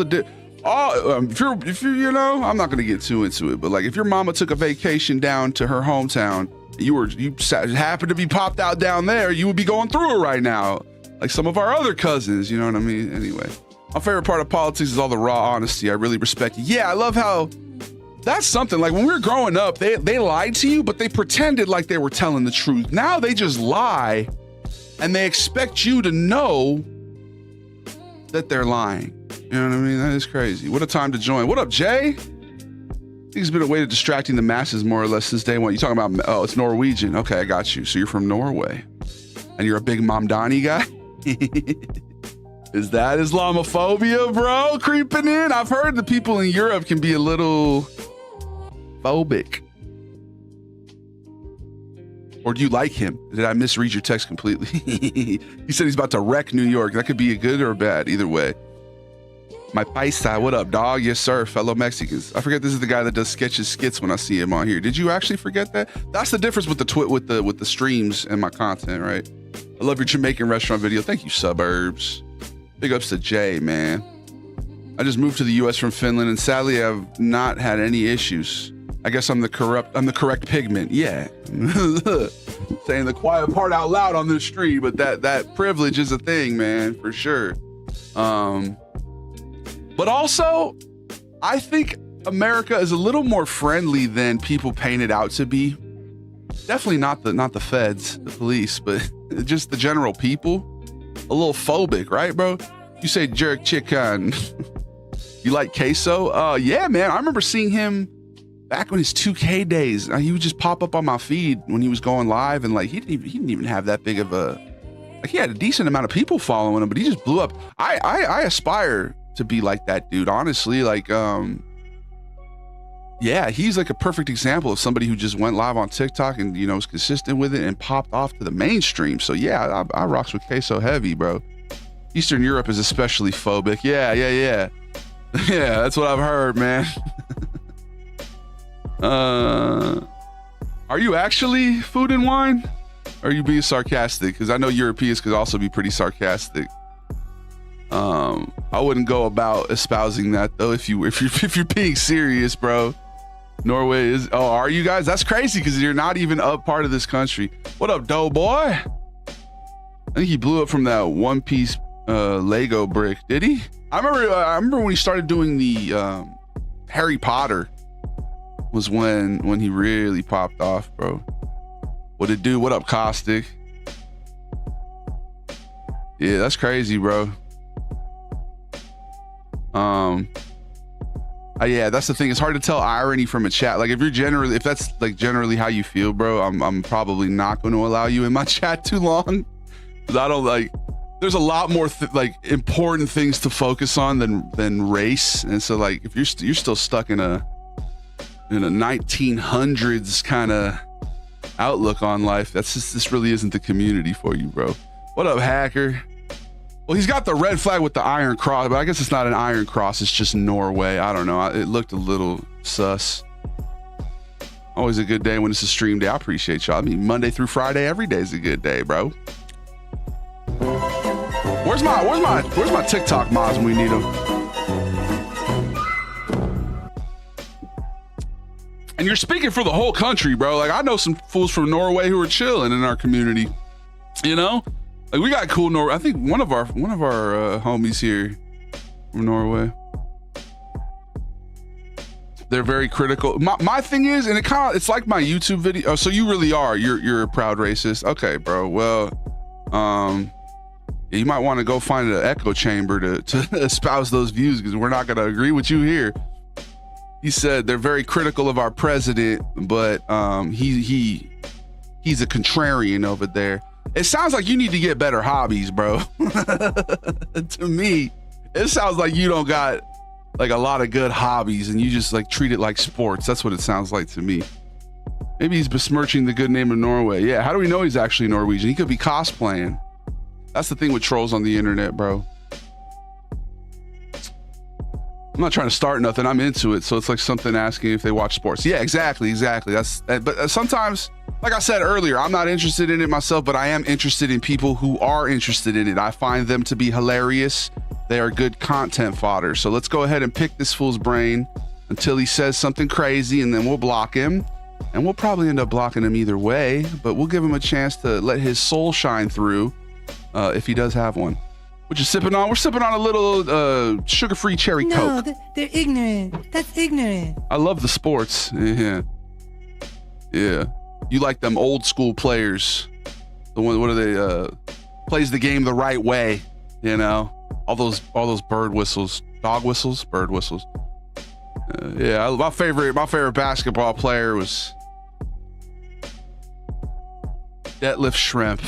If you're, you know, I'm not gonna get too into it, but like, if your mama took a vacation down to her hometown, you happened to be popped out down there, you would be going through it right now, like some of our other cousins. You know what I mean? Anyway, my favorite part of politics is all the raw honesty. I really respect it. Yeah, I love how. That's something, like when we were growing up, they lied to you, but they pretended like they were telling the truth. Now they just lie and they expect you to know that they're lying. You know what I mean? That is crazy. What a time to join. What up, Jay? I think it's been a way of distracting the masses more or less since day one. You talking about, oh, it's Norwegian. Okay, I got you. So you're from Norway and you're a big Mamdani guy? Is that Islamophobia, bro, creeping in? I've heard the people in Europe can be a little phobic. Or do you like him? Did I misread your text completely? He said he's about to wreck New York. That could be a good or a bad, either way. My paisa, what up, dog? Yes, sir, fellow Mexicans. I forget this is the guy that does skits when I see him on here. Did you actually forget that? That's the difference with the with the streams and my content, right? I love your Jamaican restaurant video. Thank you, suburbs. Big ups to Jay, man. I just moved to the U.S. from Finland, and sadly, I've not had any issues. I guess I'm the correct pigment. Yeah. Saying the quiet part out loud on this stream, but that privilege is a thing, man, for sure. But also, I think America is a little more friendly than people paint it out to be. Definitely not the feds, the police, but just the general people. A little phobic, right, bro? You say jerk chicken. You like queso? Yeah, man. I remember seeing him back on his 2K days. He would just pop up on my feed when he was going live, and like he didn't even have that big of a, like, he had a decent amount of people following him, but he just blew up. I aspire to be like that dude, honestly. Like, yeah, he's like a perfect example of somebody who just went live on TikTok and, you know, was consistent with it and popped off to the mainstream. So yeah, I rocks with queso heavy, bro. Eastern Europe is especially phobic. Yeah. Yeah, that's what I've heard, man. Are you actually food and wine? Or are you being sarcastic? Because I know Europeans could also be pretty sarcastic. I wouldn't go about espousing that though. If you're being serious, bro. Norway is. Oh, are you guys? That's crazy because you're not even a part of this country. What up, dough boy? I think he blew up from that one piece Lego brick. Did he? I remember when he started doing the Harry Potter was when he really popped off, bro. What it do? What up, Caustic? Yeah, that's crazy, bro. Yeah, that's the thing. It's hard to tell irony from a chat. Like if that's like generally how you feel, bro, I'm probably not going to allow you in my chat too long. Cause I don't like. There's a lot more like important things to focus on than race, and so like if you're still stuck in a 1900s kind of outlook on life, this really isn't the community for you, bro. What up, hacker? Well, he's got the red flag with the iron cross, but I guess it's not an iron cross. It's just Norway. I don't know. It looked a little sus. Always a good day when it's a stream day. I appreciate y'all. I mean, Monday through Friday, every day is a good day, bro. Where's my TikTok mods when we need them? And you're speaking for the whole country, bro. Like I know some fools from Norway who are chilling in our community. You know, like we got cool Norway. I think one of our homies here from Norway. They're very critical. My thing is, and it's like my YouTube video. Oh, so you really are. You're a proud racist. Okay, bro. Well, you might want to go find an echo chamber to espouse those views because we're not going to agree with you here. He said they're very critical of our president, but he's a contrarian over there. It sounds like you need to get better hobbies, bro. To me, it sounds like you don't got like a lot of good hobbies and you just like treat it like sports. That's what it sounds like to me. Maybe he's besmirching the good name of Norway. Yeah, how do we know he's actually Norwegian? He could be cosplaying. That's the thing with trolls on the internet, bro. I'm not trying to start nothing. I'm into it. So it's like something asking if they watch sports. Yeah, exactly. But sometimes, like I said earlier, I'm not interested in it myself, but I am interested in people who are interested in it. I find them to be hilarious. They are good content fodder. So let's go ahead and pick this fool's brain until he says something crazy, and then we'll block him. And we'll probably end up blocking him either way, but we'll give him a chance to let his soul shine through. If he does have one. What you sipping on? We're sipping on a little sugar-free cherry Coke. No, they're ignorant. That's ignorant. I love the sports. Yeah. You like them old school players. The one, what are they? Plays the game the right way. You know, all those bird whistles, dog whistles, bird whistles. Yeah, my favorite basketball player was Detlef Shrimp.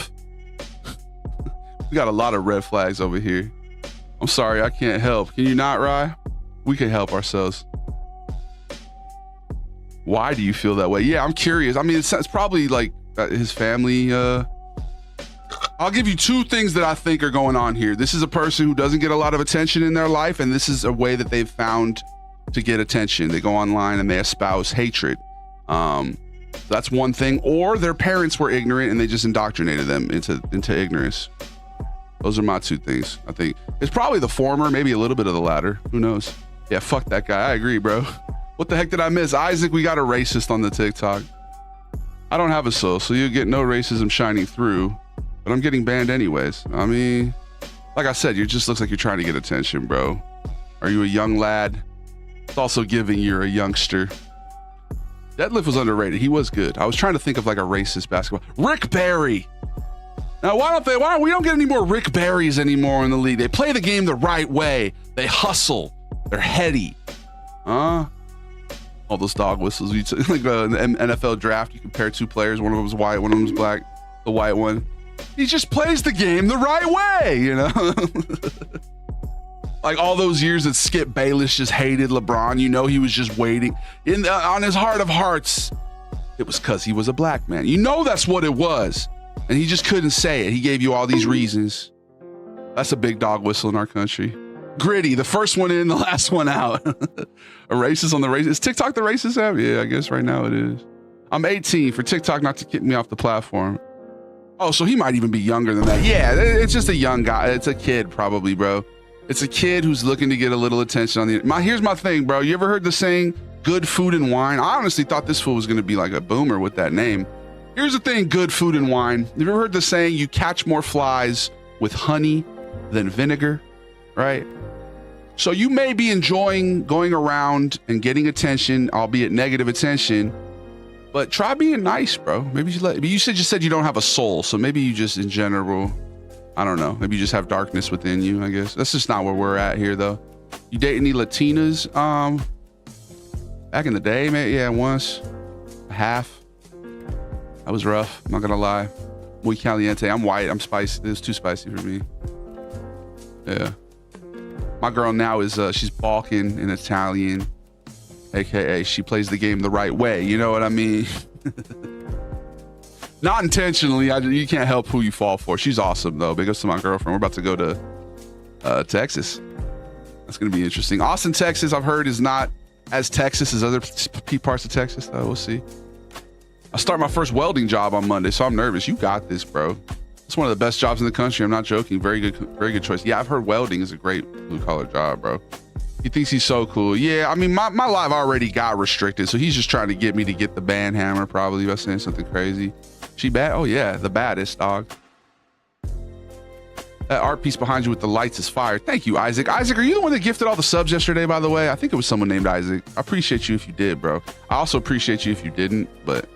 We got a lot of red flags over here. I'm sorry, I can't help. Can you not, Rye? We can help ourselves. Why do you feel that way? Yeah, I'm curious. I mean, it's probably like his family. I'll give you two things that I think are going on here. This is a person who doesn't get a lot of attention in their life, and this is a way that they've found to get attention. They go online and they espouse hatred. That's one thing. Or their parents were ignorant and they just indoctrinated them into ignorance. Those are my two things. I think it's probably the former, maybe a little bit of the latter. Who knows? Yeah, fuck that guy. I agree, bro. What the heck did I miss? Isaac, we got a racist on the TikTok. I don't have a soul, so you get no racism shining through, but I'm getting banned anyways. I mean, like I said, you just looks like you're trying to get attention, bro. Are you a young lad? It's also giving you're a youngster. Detlef was underrated. He was good. I was trying to think of like a racist basketball. Rick Barry. Now, we don't get any more Rick Barrys anymore in the league. They play the game the right way. They hustle. They're heady. All those dog whistles. Like an NFL draft, you compare two players. One of them's white, one of them's black. The white one, he just plays the game the right way, you know? Like all those years that Skip Bayless just hated LeBron, you know, he was just waiting. On his heart of hearts, it was because he was a black man. You know that's what it was. And he just couldn't say it. He gave you all these reasons. That's a big dog whistle in our country. Gritty, the first one in, the last one out. A racist on the racist. Is TikTok the racist app? Yeah, I guess right now it is. I'm 18 for TikTok not to kick me off the platform. Oh, so he might even be younger than that. Yeah, it's just a young guy. It's a kid probably, bro. It's a kid who's looking to get a little attention on the... Here's my thing, bro. You ever heard the saying, good food and wine? I honestly thought this fool was going to be like a boomer with that name. Here's the thing, good food and wine. Have you ever heard the saying, you catch more flies with honey than vinegar, right? So you may be enjoying going around and getting attention, albeit negative attention, but try being nice, bro. Maybe you said you don't have a soul, so maybe you just in general, I don't know. Maybe you just have darkness within you, I guess. That's just not where we're at here, though. You date any Latinas? Back in the day, man. Yeah, once. A half. That was rough. I'm not gonna lie. Muy caliente. I'm white. I'm spicy. It was too spicy for me. Yeah. My girl now is she's Balkan in Italian, aka she plays the game the right way. You know what I mean? Not intentionally. You can't help who you fall for. She's awesome though. Big ups to my girlfriend. We're about to go to Texas. That's gonna be interesting. Austin, Texas, I've heard is not as Texas as other parts of Texas. Though we'll see. I start my first welding job on Monday, so I'm nervous. You got this, bro. It's one of the best jobs in the country. I'm not joking. Very good choice. Yeah, I've heard welding is a great blue collar job, bro. He thinks he's so cool. Yeah, I mean, my live already got restricted, so he's just trying to get me to get the band hammer probably by saying something crazy. She bad? Oh yeah, the baddest, dog. That art piece behind you with the lights is fire. Thank you, Isaac. Isaac, are you the one that gifted all the subs yesterday, by the way? I think it was someone named Isaac. I appreciate you if you did, bro. I also appreciate you if you didn't, but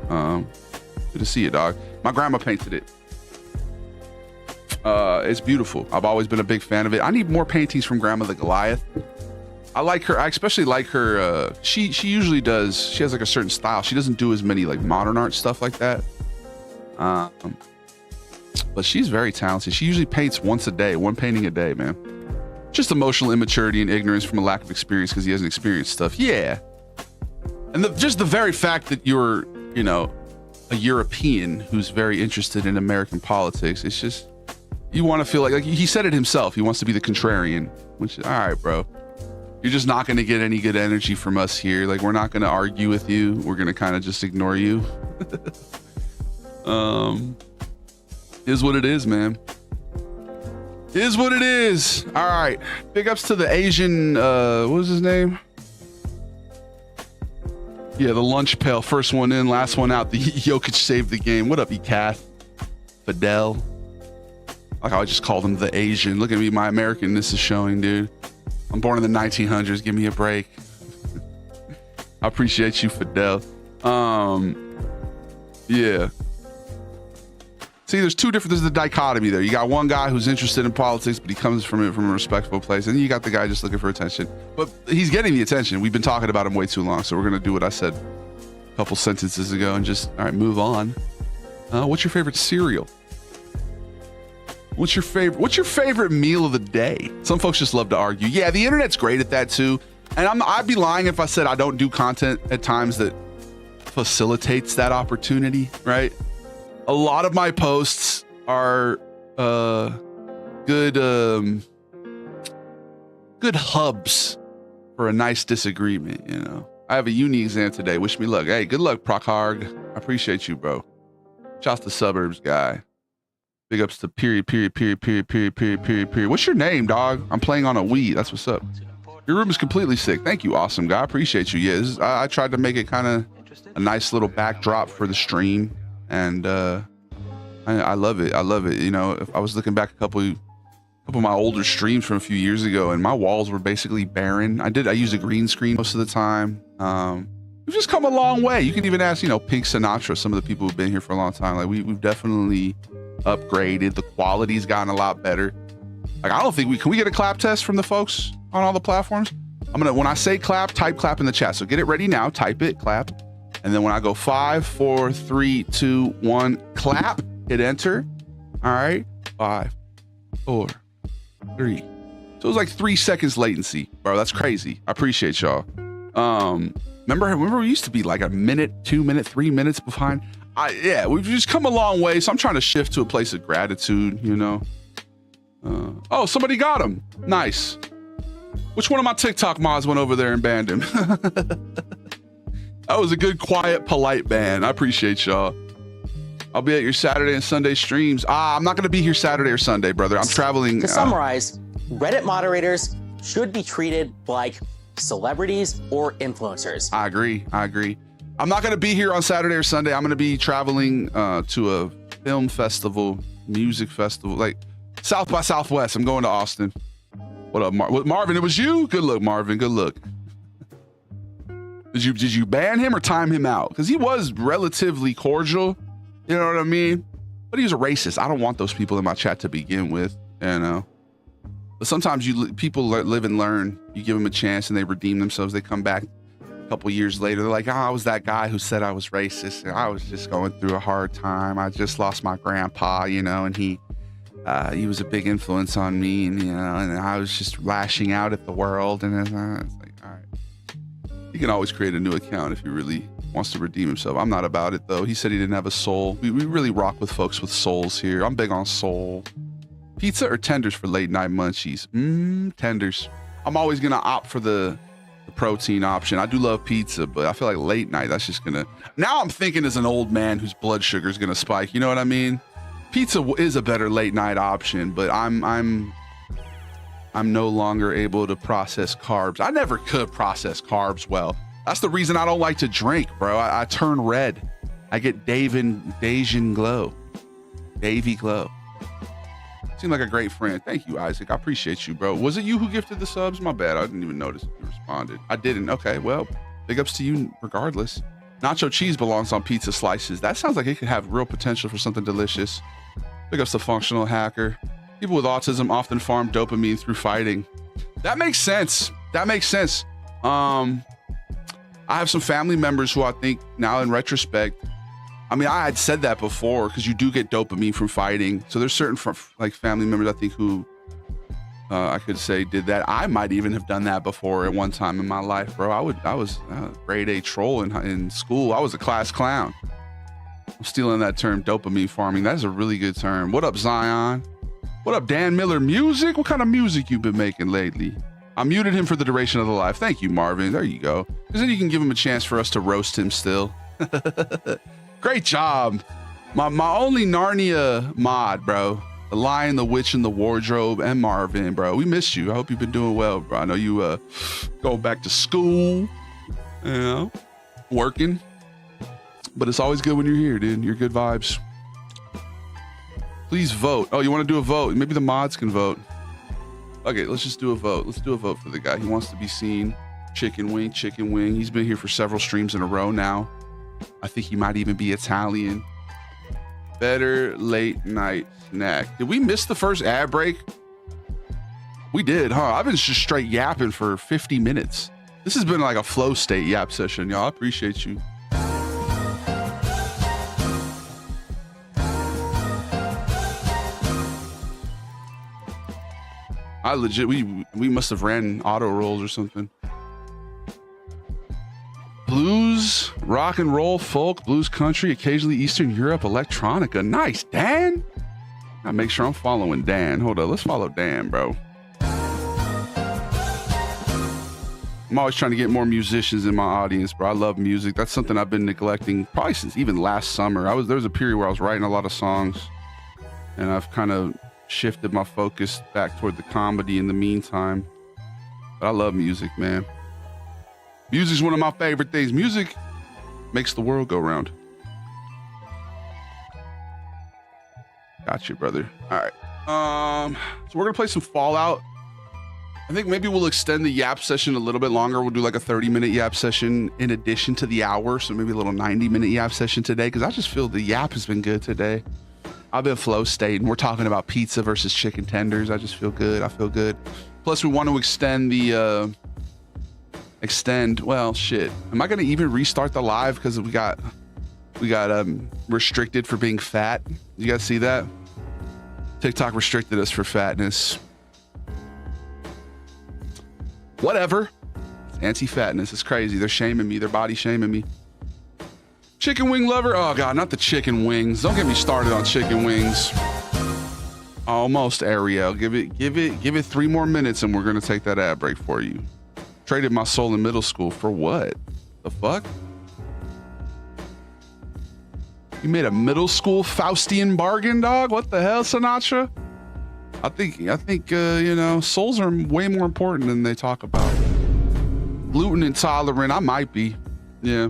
good to see you, dog. My grandma painted it. It's beautiful. I've always been a big fan of it. I need more paintings from Grandma the Goliath. I like her. I especially like her. She usually does. She has like a certain style. She doesn't do as many like modern art stuff like that. But she's very talented. She usually paints once a day, one painting a day, man. Just emotional immaturity and ignorance from a lack of experience because he hasn't experienced stuff. Yeah. And just the very fact that you're, you know, a European who's very interested in American politics, it's just, you want to feel like he said it himself. He wants to be the contrarian, which is, all right, bro. You're just not going to get any good energy from us here. Like, we're not going to argue with you. We're going to kind of just ignore you. Is what it is, man. Is what it is. All right. Big ups to the Asian, what was his name? Yeah, the lunch pail. First one in, last one out. The Jokic saved the game. What up, Ekath? Fidel. Like how I just called him the Asian. Look at me, my Americanness is showing, dude. I'm born in the 1900s. Give me a break. I appreciate you, Fidel. Yeah. See, there's the dichotomy there. You got one guy who's interested in politics, but he comes from it from a respectful place. And then you got the guy just looking for attention. But he's getting the attention. We've been talking about him way too long. So we're going to do what I said a couple sentences ago and just, all right, move on. What's your favorite cereal? What's your favorite meal of the day? Some folks just love to argue. Yeah, the internet's great at that too. And I'd be lying if I said I don't do content at times that facilitates that opportunity, right? A lot of my posts are good hubs for a nice disagreement, you know. I have a uni exam today. Wish me luck. Hey, good luck, Procharg. I appreciate you, bro. Shouts to Suburbs guy. Big ups to period. What's your name, dog? I'm playing on a Wii. That's what's up. Your room is completely sick. Thank you, awesome guy. I appreciate you. Yeah, I tried to make it kind of a nice little backdrop for the stream. And I love it. I love it. You know, if I was looking back a couple of my older streams from a few years ago, and my walls were basically barren. I used a green screen most of the time. We've just come a long way. You can even ask, you know, Pink Sinatra, some of the people who've been here for a long time. Like we've definitely upgraded. The quality's gotten a lot better. Like I don't think can we get a clap test from the folks on all the platforms? When I say clap, type clap in the chat. So get it ready now. Type it, clap. And then when I go 5, 4, 3, 2, 1, clap, hit enter. All right. 5, 4, 3. So it was like 3 seconds latency, bro. That's crazy. I appreciate y'all. Remember we used to be like a minute, 2 minutes, 3 minutes behind. Yeah, we've just come a long way. So I'm trying to shift to a place of gratitude, you know. Oh, somebody got him. Nice. Which one of my TikTok mods went over there and banned him? That was a good, quiet, polite ban. I appreciate y'all. I'll be at your Saturday and Sunday streams. I'm not going to be here Saturday or Sunday, brother. I'm traveling. To summarize, Reddit moderators should be treated like celebrities or influencers. I agree. I'm not going to be here on Saturday or Sunday. I'm going to be traveling to a film festival, music festival, like South by Southwest. I'm going to Austin. What up, Marvin? It was you? Good look, Marvin. Good look. Did you ban him or time him out? Because he was relatively cordial. You know what I mean? But he was a racist. I don't want those people in my chat to begin with. You know. But sometimes people live and learn. You give them a chance and they redeem themselves. They come back a couple years later. They're like, I was that guy who said I was racist. And I was just going through a hard time. I just lost my grandpa, you know, and he was a big influence on me, and you know, and I was just lashing out at the world, and it's like, all right, he can always create a new account if he really wants to redeem himself. I'm not about it though. He said he didn't have a soul. We really rock with folks with souls here. I'm big on soul. Pizza or tenders for late night munchies? Tenders. I'm always gonna opt for the protein option. I do love pizza, but I feel like late night, that's just gonna. Now I'm thinking as an old man whose blood sugar is gonna spike. You know what I mean? Pizza is a better late night option, but I'm no longer able to process carbs. I never could process carbs well. That's the reason I don't like to drink, bro. I turn red. I get Davy glow. Seemed like a great friend. Thank you, Isaac. I appreciate you, bro. Was it you who gifted the subs? My bad. I didn't even notice if you responded. I didn't. Okay, well, big ups to you regardless. Nacho cheese belongs on pizza slices. That sounds like it could have real potential for something delicious. Big ups to Functional Hacker. People with autism often farm dopamine through fighting. That makes sense. That makes sense. I have some family members who I think now in retrospect, I mean, I had said that before because you do get dopamine from fighting. So there's certain like family members I think who I could say did that. I might even have done that before at one time in my life, bro. I was a grade A troll in school. I was a class clown. I'm stealing that term, dopamine farming. That's a really good term. What up, Zion? What up, Dan Miller Music? What kind of music you been making lately? I muted him for the duration of the live. Thank you, Marvin. There you go. Because then you can give him a chance for us to roast him still. Great job. My only Narnia mod, bro. The Lion, the Witch, and the Wardrobe, and Marvin, bro. We missed you. I hope you've been doing well, bro. I know you go back to school, you know, working. But it's always good when you're here, dude. You're good vibes. Please vote. Oh, you want to do a vote? Maybe the mods can vote. Okay, let's just do a vote. Let's do a vote for the guy. He wants to be seen. Chicken wing, chicken wing. He's been here for several streams in a row now. I think he might even be Italian. Better late night snack. Did we miss the first ad break? We did, huh? I've been just straight yapping for 50 minutes. This has been like a flow state yap session, y'all. I appreciate you. I legit, we must have ran auto rolls or something. Blues, rock and roll, folk, blues country, occasionally Eastern Europe, electronica. Nice, Dan. I make sure I'm following Dan. Hold up, let's follow Dan, bro. I'm always trying to get more musicians in my audience, bro. I love music. That's something I've been neglecting probably since even last summer. There was a period where I was writing a lot of songs, and I've kind of shifted my focus back toward the comedy in the meantime. But I love music, man. Music's one of my favorite things. Music makes the world go round. Gotcha, brother. All right. So we're gonna play some Fallout. I think maybe we'll extend the yap session a little bit longer. We'll do like a 30-minute yap session in addition to the hour. So maybe a little 90-minute yap session today, because I just feel the yap has been good today. I've been flow state, and we're talking about pizza versus chicken tenders. I just feel good. I feel good. Plus, we want to extend the well, shit. Am I gonna even restart the live because we got restricted for being fat? You guys see that? TikTok restricted us for fatness. Whatever. It's anti-fatness. It's crazy. They're shaming me. They're body shaming me. Chicken wing lover. Oh God, not the chicken wings. Don't get me started on chicken wings. Almost, Ariel. Give it 3 more minutes and we're gonna take that ad break for you. Traded my soul in middle school for what? The fuck? You made a middle school Faustian bargain, dog? What the hell, Sinatra? I think you know, souls are way more important than they talk about. Gluten intolerant, I might be. Yeah.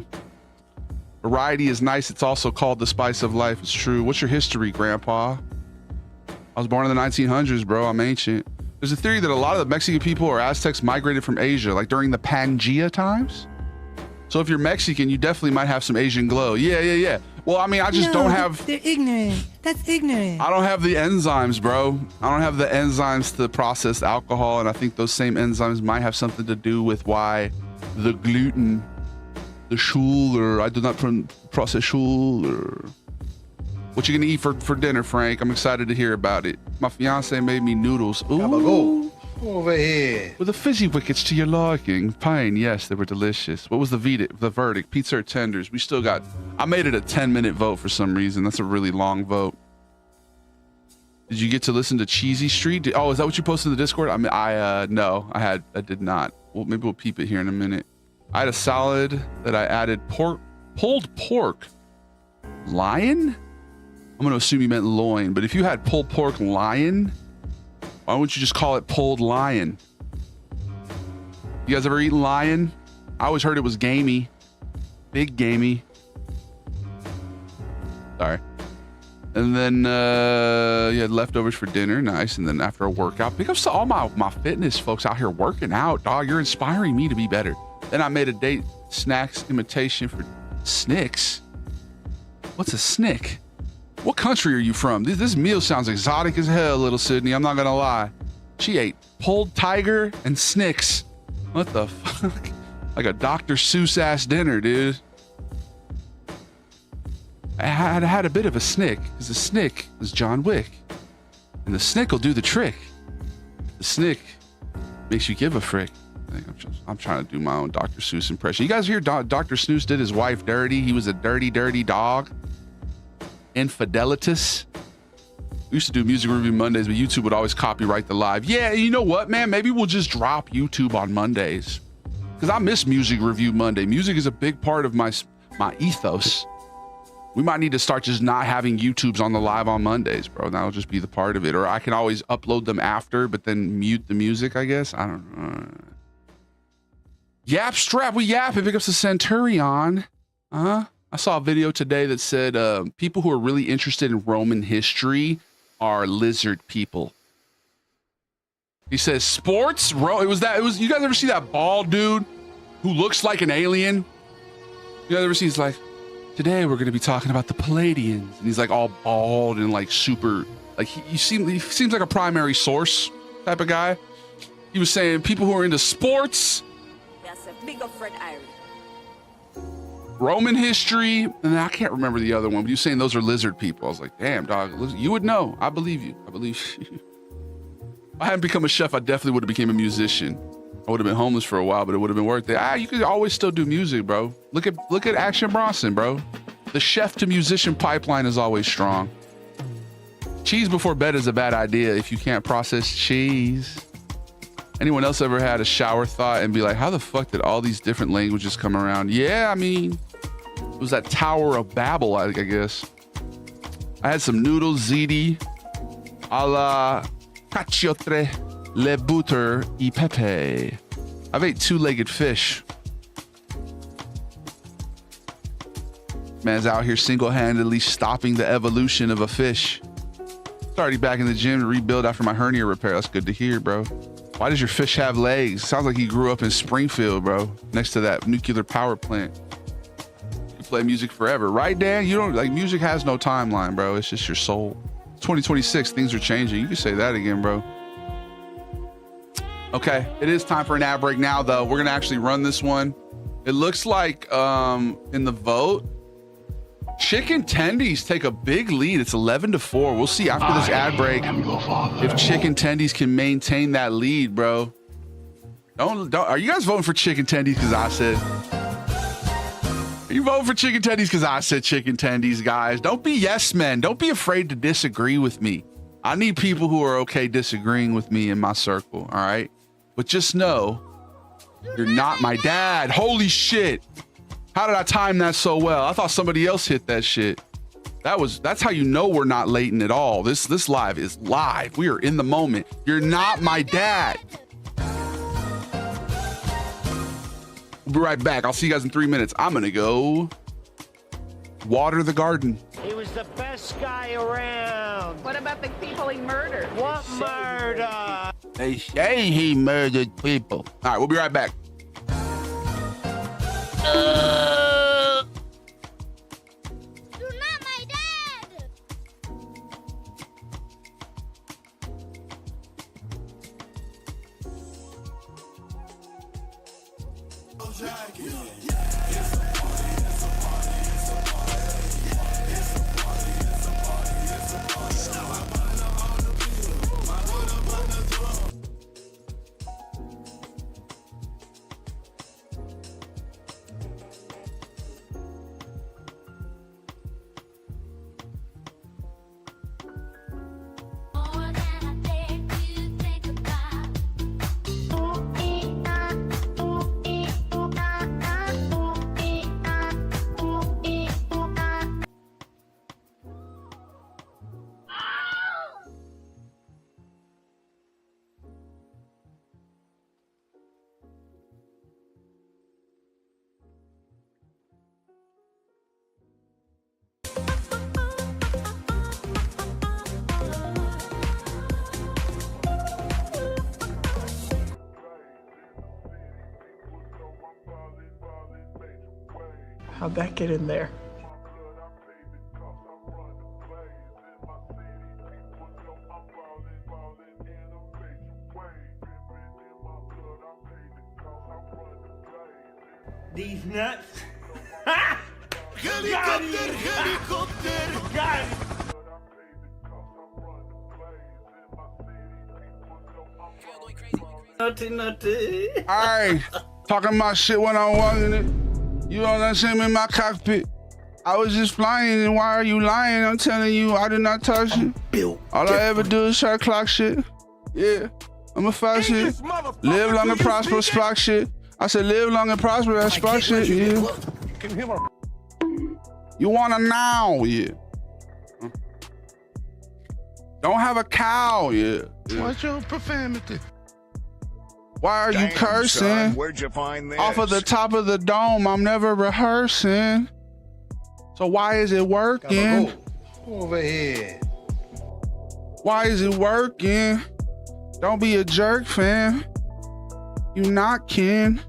Variety is nice. It's also called the spice of life. It's true. What's your history, Grandpa? I was born in the 1900s, bro. I'm ancient. There's a theory that a lot of the Mexican people or Aztecs migrated from Asia, like during the Pangea times. So if you're Mexican, you definitely might have some Asian glow. Yeah. Well, I mean, I just don't have... They're ignorant. That's ignorant. I don't have the enzymes, bro. I don't have the enzymes to process alcohol, and I think those same enzymes might have something to do with why the gluten, the sugar, I do not process sugar. What you gonna eat for dinner, Frank? I'm excited to hear about it. My fiance made me noodles. Ooh. Over here. With the fizzy wickets to your liking. Pine, yes, they were delicious. What was the verdict? Pizza or tenders? We still got... I made it a 10-minute vote for some reason. That's a really long vote. Did you get to listen to Cheesy Street? Oh, is that what you posted in the Discord? I mean, no, I did not. Well, maybe we'll peep it here in a minute. I had a salad that I added pulled pork. Lion? I'm going to assume you meant loin, but if you had pulled pork lion, why wouldn't you just call it pulled lion? You guys ever eaten lion? I always heard it was gamey. Big gamey. Sorry. And then you had leftovers for dinner. Nice. And then after a workout, big ups to all my fitness folks out here working out, dog. You're inspiring me to be better. Then I made a date snacks imitation for Snicks. What's a snick? What country are you from? This meal sounds exotic as hell, little Sydney. I'm not gonna lie. She ate pulled tiger and Snicks. What the fuck? Like a Dr. Seuss ass dinner, dude. I had a bit of a snick, because the snick is John Wick. And the snick will do the trick. The snick makes you give a frick. I'm trying to do my own Dr. Seuss impression. You guys hear Dr. Seuss did his wife dirty? He was a dirty, dirty dog. Infidelitus. We used to do music review Mondays, but YouTube would always copyright the live. Yeah, you know what, man? Maybe we'll just drop YouTube on Mondays. Because I miss music review Monday. Music is a big part of my ethos. We might need to start just not having YouTubes on the live on Mondays, bro. That'll just be the part of it. Or I can always upload them after, but then mute the music, I guess. I don't know. Yap strap, we yap. It picks up the Centurion. I saw a video today that said people who are really interested in Roman history are lizard people. He says sports. You guys ever see that bald dude who looks like an alien? You guys ever see? He's like, today we're going to be talking about the Palladians, and he's like all bald and like super. Like he seems like a primary source type of guy. He was saying people who are into sports. Yes, a big Fred Irie. Roman history, and I can't remember the other one, but you saying those are lizard people. I was like, damn, dog, you would know. I believe you. I believe you. If I hadn't become a chef, I definitely would have became a musician. I would have been homeless for a while, but it would have been worth it. You could always still do music, bro. Look at Action Bronson, bro. The chef to musician pipeline is always strong. Cheese before bed is a bad idea if you can't process cheese. Anyone else ever had a shower thought and be like, how the fuck did all these different languages come around? Yeah, I mean, it was that Tower of Babel, I guess. I had some noodles, ziti, a la cacciotre, le butter y pepe. I've ate two-legged fish. Man's out here single-handedly stopping the evolution of a fish. It's already back in the gym to rebuild after my hernia repair. That's good to hear, bro. Why does your fish have legs? Sounds like he grew up in Springfield, bro, next to that nuclear power plant. You can play music forever, right, Dan? You don't like music has no timeline, bro. It's just your soul. 2026, things are changing. You can say that again, bro. Okay, it is time for an ad break now, though. We're gonna actually run this one. It looks like in the vote, chicken tendies take a big lead. It's 11-4. We'll see after this ad break if chicken tendies can maintain that lead, bro. Don't. Are you guys voting for chicken tendies because I said? Are you voting for chicken tendies because I said chicken tendies, guys? Don't be yes men. Don't be afraid to disagree with me. I need people who are okay disagreeing with me in my circle. All right, but just know you're not my dad. Holy shit. How did I time that so well? I thought somebody else hit that shit. That's how you know we're not latent at all. This live is live. We are in the moment. You're not my dad. We'll be right back. I'll see you guys in 3 minutes. I'm gonna go water the garden. He was the best guy around. What about the people he murdered? What murder? They say he murdered people. All right, we'll be right back. You're not my dad! How'd that get in there? These nuts. Ha! Helicopter, helicopter. Got it. Nutty, nutty. All right, talking my shit when I'm walking it. You don't understand me in my cockpit. I was just flying, and why are you lying? I'm telling you, I did not touch you. All I ever do is try to clock shit. Yeah, I'm a fast shit. Live long and prosper, Spock shit. I said live long and prosper, that Spock shit. Yeah. You wanna now? Yeah. Don't have a cow. Yeah. What's your profanity? Why are you cursing? Son, where'd you find this? Off of the top of the dome, I'm never rehearsing. So why is it working? Over here. Why is it working? Don't be a jerk, fam. You not kin.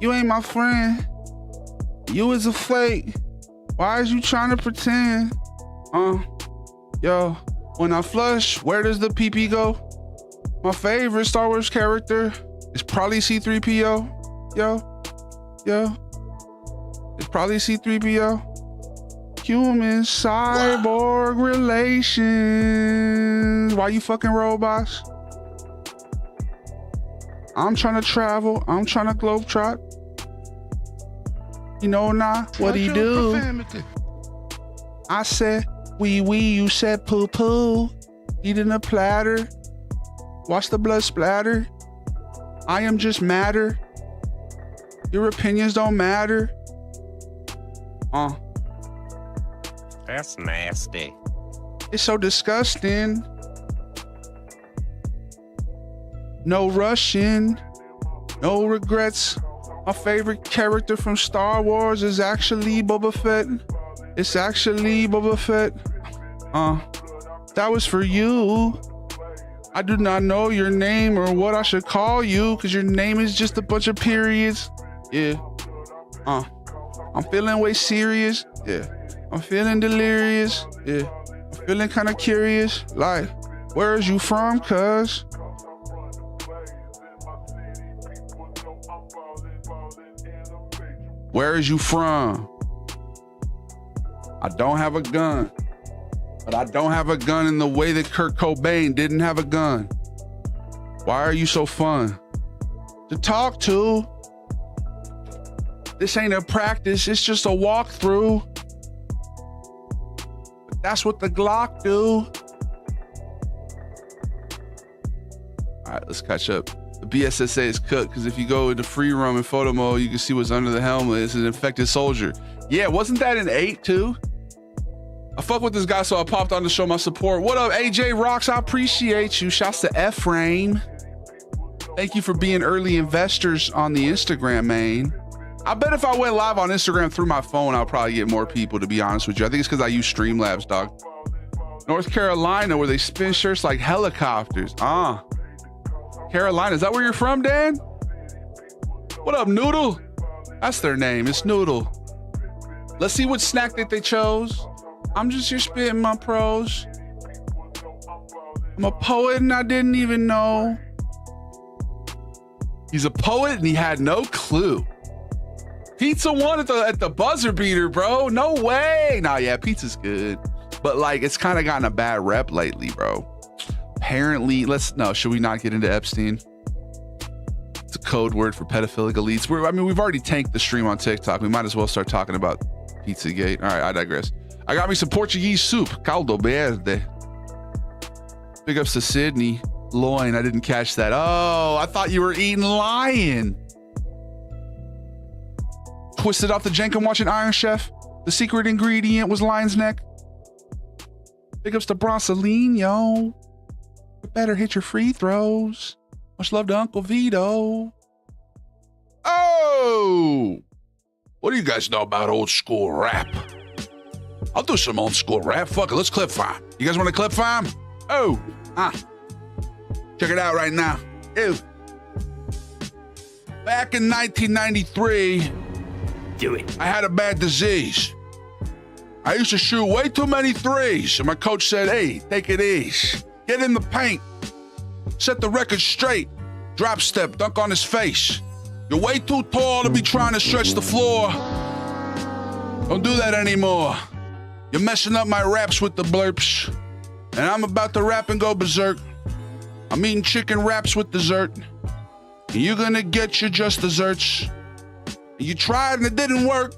You ain't my friend. You is a fake. Why is you trying to pretend? Yo, when I flush, where does the pee-pee go? My favorite Star Wars character is probably C-3PO. Yo. It's probably C-3PO. Human cyborg relations. Why you fucking robots? I'm trying to travel. I'm trying to globetrot. You know not what he do. Profanity? I said wee wee, you said poo poo. Eating a platter. Watch the blood splatter. I am just matter. Your opinions don't matter. That's nasty. It's so disgusting. No rushing. No regrets. My favorite character from Star Wars is actually Boba Fett. It's actually Boba Fett. That was for you. I do not know your name or what I should call you, because your name is just a bunch of periods. Yeah. I'm feeling way serious. Yeah. I'm feeling delirious. Yeah. I'm feeling kind of curious. Like, where is you from, cuz? Where is you from? I don't have a gun. But I don't have a gun in the way that Kurt Cobain didn't have a gun. Why are you so fun to talk to? This ain't a practice, it's just a walkthrough. But that's what the Glock do. All right, let's catch up. The BSSA is cooked, because if you go into free roam in photo mode, you can see what's under the helmet. It's an infected soldier. Yeah, wasn't that in 8 too? I fuck with this guy, so I popped on to show my support. What up, AJ Rocks? I appreciate you. Shouts to F-Frame. Thank you for being early investors on the Instagram, man. I bet if I went live on Instagram through my phone, I'll probably get more people, to be honest with you. I think it's because I use Streamlabs, dog. North Carolina, where they spin shirts like helicopters. Carolina. Is that where you're from, Dan? What up, Noodle? That's their name. It's Noodle. Let's see what snack that they chose. I'm just here spitting my prose. I'm a poet and I didn't even know. He's a poet and he had no clue. Pizza won at the buzzer beater, bro. No way. Nah, yeah, pizza's good. But like, it's kind of gotten a bad rep lately, bro. Apparently, should we not get into Epstein? It's a code word for pedophilic elites. We've already tanked the stream on TikTok. We might as well start talking about Pizzagate. All right, I digress. I got me some Portuguese soup. Caldo verde. Big ups to Sydney. Loin, I didn't catch that. Oh, I thought you were eating lion. Twisted off the Jenkin watching Iron Chef. The secret ingredient was lion's neck. Big ups to Bronsolino. You better hit your free throws. Much love to Uncle Vito. Oh! What do you guys know about old school rap? I'll do some old school rap. Fuck it, let's clip farm. You guys want to clip farm? Oh, check it out right now. Ew. Back in 1993, Do it. I had a bad disease. I used to shoot way too many threes, and my coach said, hey, take it easy. Get in the paint. Set the record straight. Drop step, dunk on his face. You're way too tall to be trying to stretch the floor. Don't do that anymore. You're messing up my raps with the blurps. And I'm about to rap and go berserk. I'm eating chicken wraps with dessert. And you're gonna get your just desserts. You tried and it didn't work.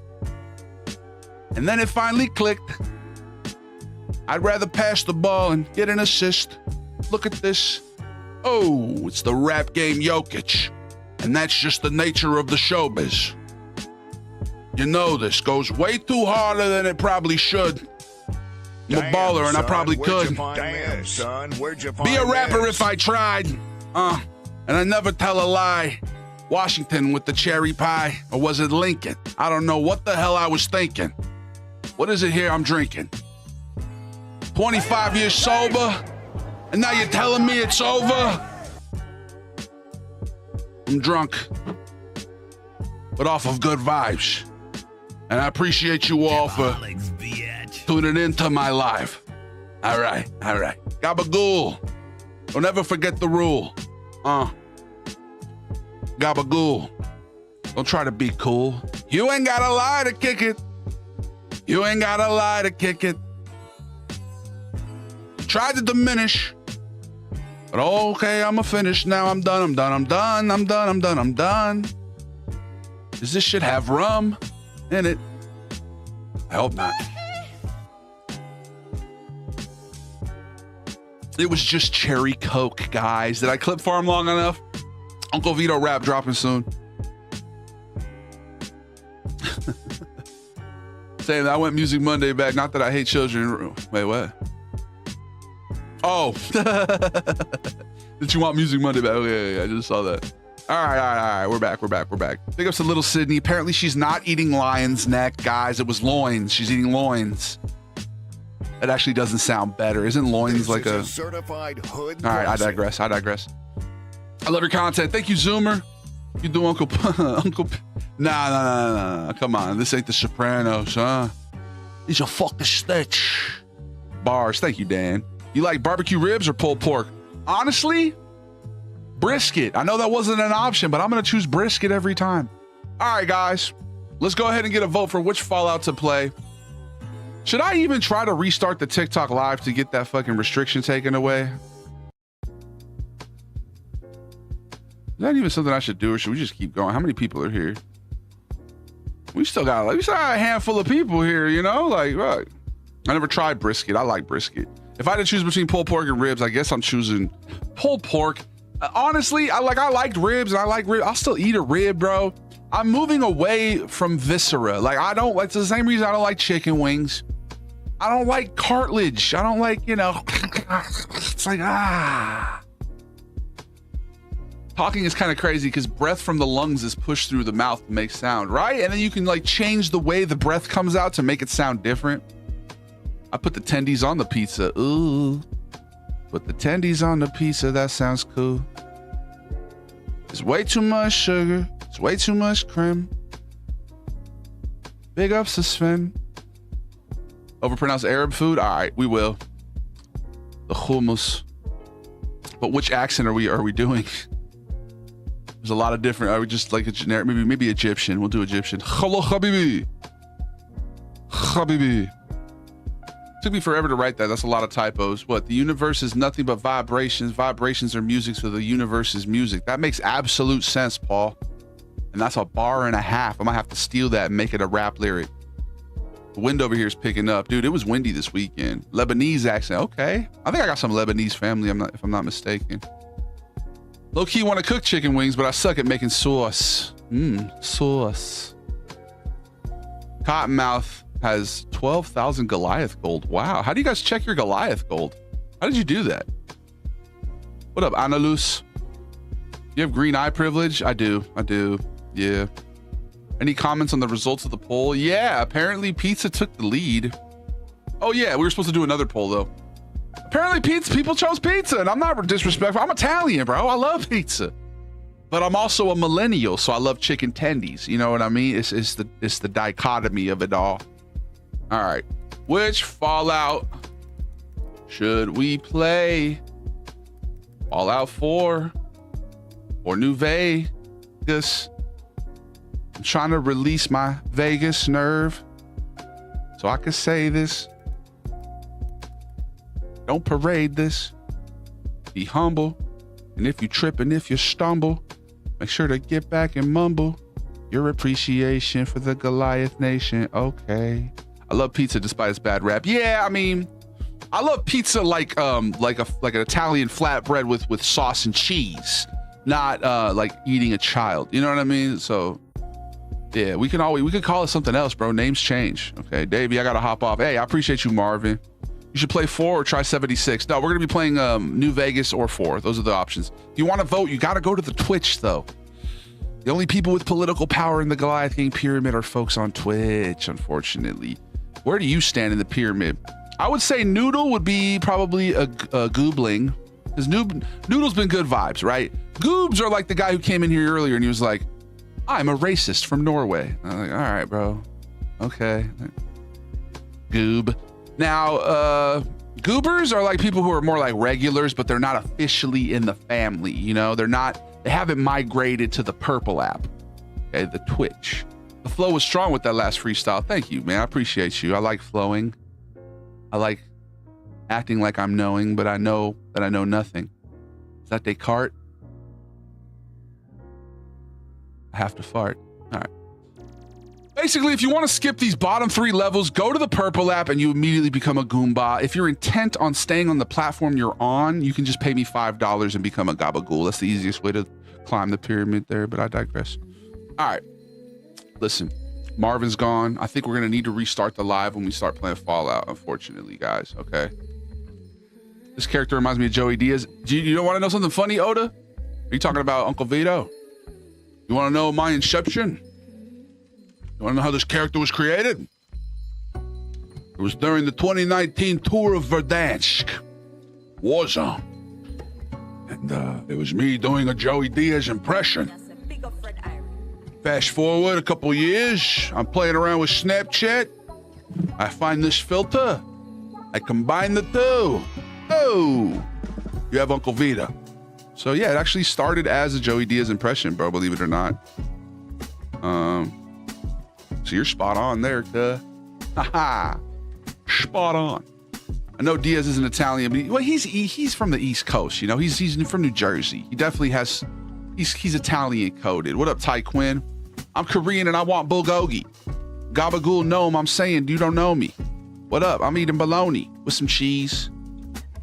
And then it finally clicked. I'd rather pass the ball and get an assist. Look at this. Oh, it's the rap game Jokic. And that's just the nature of the showbiz. You know this goes way too harder than it probably should. I'm a baller and I probably could. Damn, son, where'd you find Be a rapper this? if I tried. And I never tell a lie. Washington with the cherry pie. Or was it Lincoln? I don't know what the hell I was thinking. What is it here I'm drinking? 25 years sober? And now you're telling me it's over? I'm drunk. But off of good vibes. And I appreciate you all for tuning into my live. All right. Gabagool. Don't ever forget the rule. Gabagool. Don't try to be cool. You ain't gotta lie to kick it. You ain't gotta lie to kick it. Tried to diminish. But okay, I'ma finish. Now I'm done. Does this shit have rum in it? I hope not. It was just cherry Coke, guys. Did I clip farm long enough? Uncle Vito rap dropping soon. Saying that I went Music Monday back. Not that I hate children. Wait, what? Oh. Did you want Music Monday back? Oh, yeah, I just saw that. All right. We're back. Big ups to little Sydney. Apparently she's not eating lion's neck, guys. It was loins. She's eating loins. That actually doesn't sound better. Isn't loins like a certified hood? All right, I digress. I love your content. Thank you, Zoomer. You do Uncle Nah. Come on. This ain't the Sopranos, huh? He's a fucking snitch. Bars. Thank you, Dan. You like barbecue ribs or pulled pork? Honestly, brisket. I know that wasn't an option, but I'm going to choose brisket every time. All right, guys. Let's go ahead and get a vote for which Fallout to play. Should I even try to restart the TikTok live to get that fucking restriction taken away? Is that even something I should do, or should we just keep going? How many people are here? We still got a handful of people here, you know? Like, right. I never tried brisket. I like brisket. If I had to choose between pulled pork and ribs, I guess I'm choosing pulled pork. Honestly, I liked ribs and I like ribs. I'll still eat a rib, bro. I'm moving away from viscera. Like, it's the same reason I don't like chicken wings. I don't like cartilage. I don't like, it's like, Talking is kind of crazy because breath from the lungs is pushed through the mouth to make sound, right? And then you can like change the way the breath comes out to make it sound different. I put the tendies on the pizza. Ooh. Put the tendies on the pizza. That sounds cool. It's way too much sugar. It's way too much creme. Big ups to Sven. Overpronounced Arab food? All right, we will. The hummus. But which accent are we doing? There's a lot of different. Are we just like a generic? Maybe Egyptian. We'll do Egyptian. Hello, Habibi. Habibi. Took me forever to write that. That's a lot of typos. What? The universe is nothing but vibrations. Vibrations are music, so the universe is music. That makes absolute sense, Paul. And that's a bar and a half. I might have to steal that and make it a rap lyric. The wind over here is picking up. Dude, it was windy this weekend. Lebanese accent. Okay. I think I got some Lebanese family, if I'm not mistaken. Low-key want to cook chicken wings, but I suck at making sauce. Sauce. Cottonmouth has 12,000 Goliath gold. Wow. How do you guys check your Goliath gold? How did you do that? What up, Annalus? You have green eye privilege? I do. Yeah. Any comments on the results of the poll? Yeah, apparently pizza took the lead. Oh yeah, we were supposed to do another poll though. Apparently people chose pizza, and I'm not disrespectful. I'm Italian, bro. I love pizza. But I'm also a millennial, so I love chicken tendies. You know what I mean? It's the dichotomy of it all. All right. Which Fallout should we play? Fallout 4 or New Vegas? I'm trying to release my Vegas nerve so I can say this. Don't parade this. Be humble. And if you trip and if you stumble, make sure to get back and mumble your appreciation for the Goliath Nation. Okay. I love pizza despite its bad rap. Yeah, I mean, I love pizza like an Italian flatbread with sauce and cheese, not like eating a child. You know what I mean? So yeah, we could call it something else, bro. Names change. Okay, Davey, I gotta hop off. Hey, I appreciate you, Marvin. You should play 4 or try 76. No, we're gonna be playing New Vegas or 4. Those are the options. If you want to vote, you gotta go to the Twitch though. The only people with political power in the Goliath Gang pyramid are folks on Twitch, unfortunately. Where do you stand in the pyramid? I would say Noodle would be probably a Goobling, because Noodle's been good vibes, right? Goobs are like the guy who came in here earlier and he was like, I'm a racist from Norway. I'm like, all right, bro. Okay. Goob. Now, goobers are like people who are more like regulars, but they're not officially in the family. You know, they haven't migrated to the purple app. Okay, the Twitch. The flow was strong with that last freestyle. Thank you, man. I appreciate you. I like flowing. I like acting like I'm knowing, but I know that I know nothing. Is that Descartes? I have to fart. All right. Basically, if you want to skip these bottom 3 levels, go to the purple app and you immediately become a Goomba. If you're intent on staying on the platform you're on, you can just pay me $5 and become a Gabagool. That's the easiest way to climb the pyramid there, but I digress. All right. Listen, Marvin's gone. I think we're going to need to restart the live when we start playing Fallout, unfortunately, guys. Okay. This character reminds me of Joey Diaz. You don't want to know something funny, Oda? Are you talking about Uncle Vito? You want to know my inception? You want to know how this character was created? It was during the 2019 tour of Verdansk, Warzone. And it was me doing a Joey Diaz impression. That's a big up Fred Iron. Fast forward a couple years, I'm playing around with Snapchat. I find this filter. I combine the two. Oh, you have Uncle Vito. So yeah, it actually started as a Joey Diaz impression, bro, believe it or not. So you're spot on there, cuh. Haha, spot on. I know Diaz is an Italian, but he's from the East Coast, you know. He's from New Jersey. He definitely has. He's Italian coded. What up, Ty Quinn? I'm Korean and I want bulgogi. Gabagool gnome. I'm saying you don't know me. What up? I'm eating bologna with some cheese.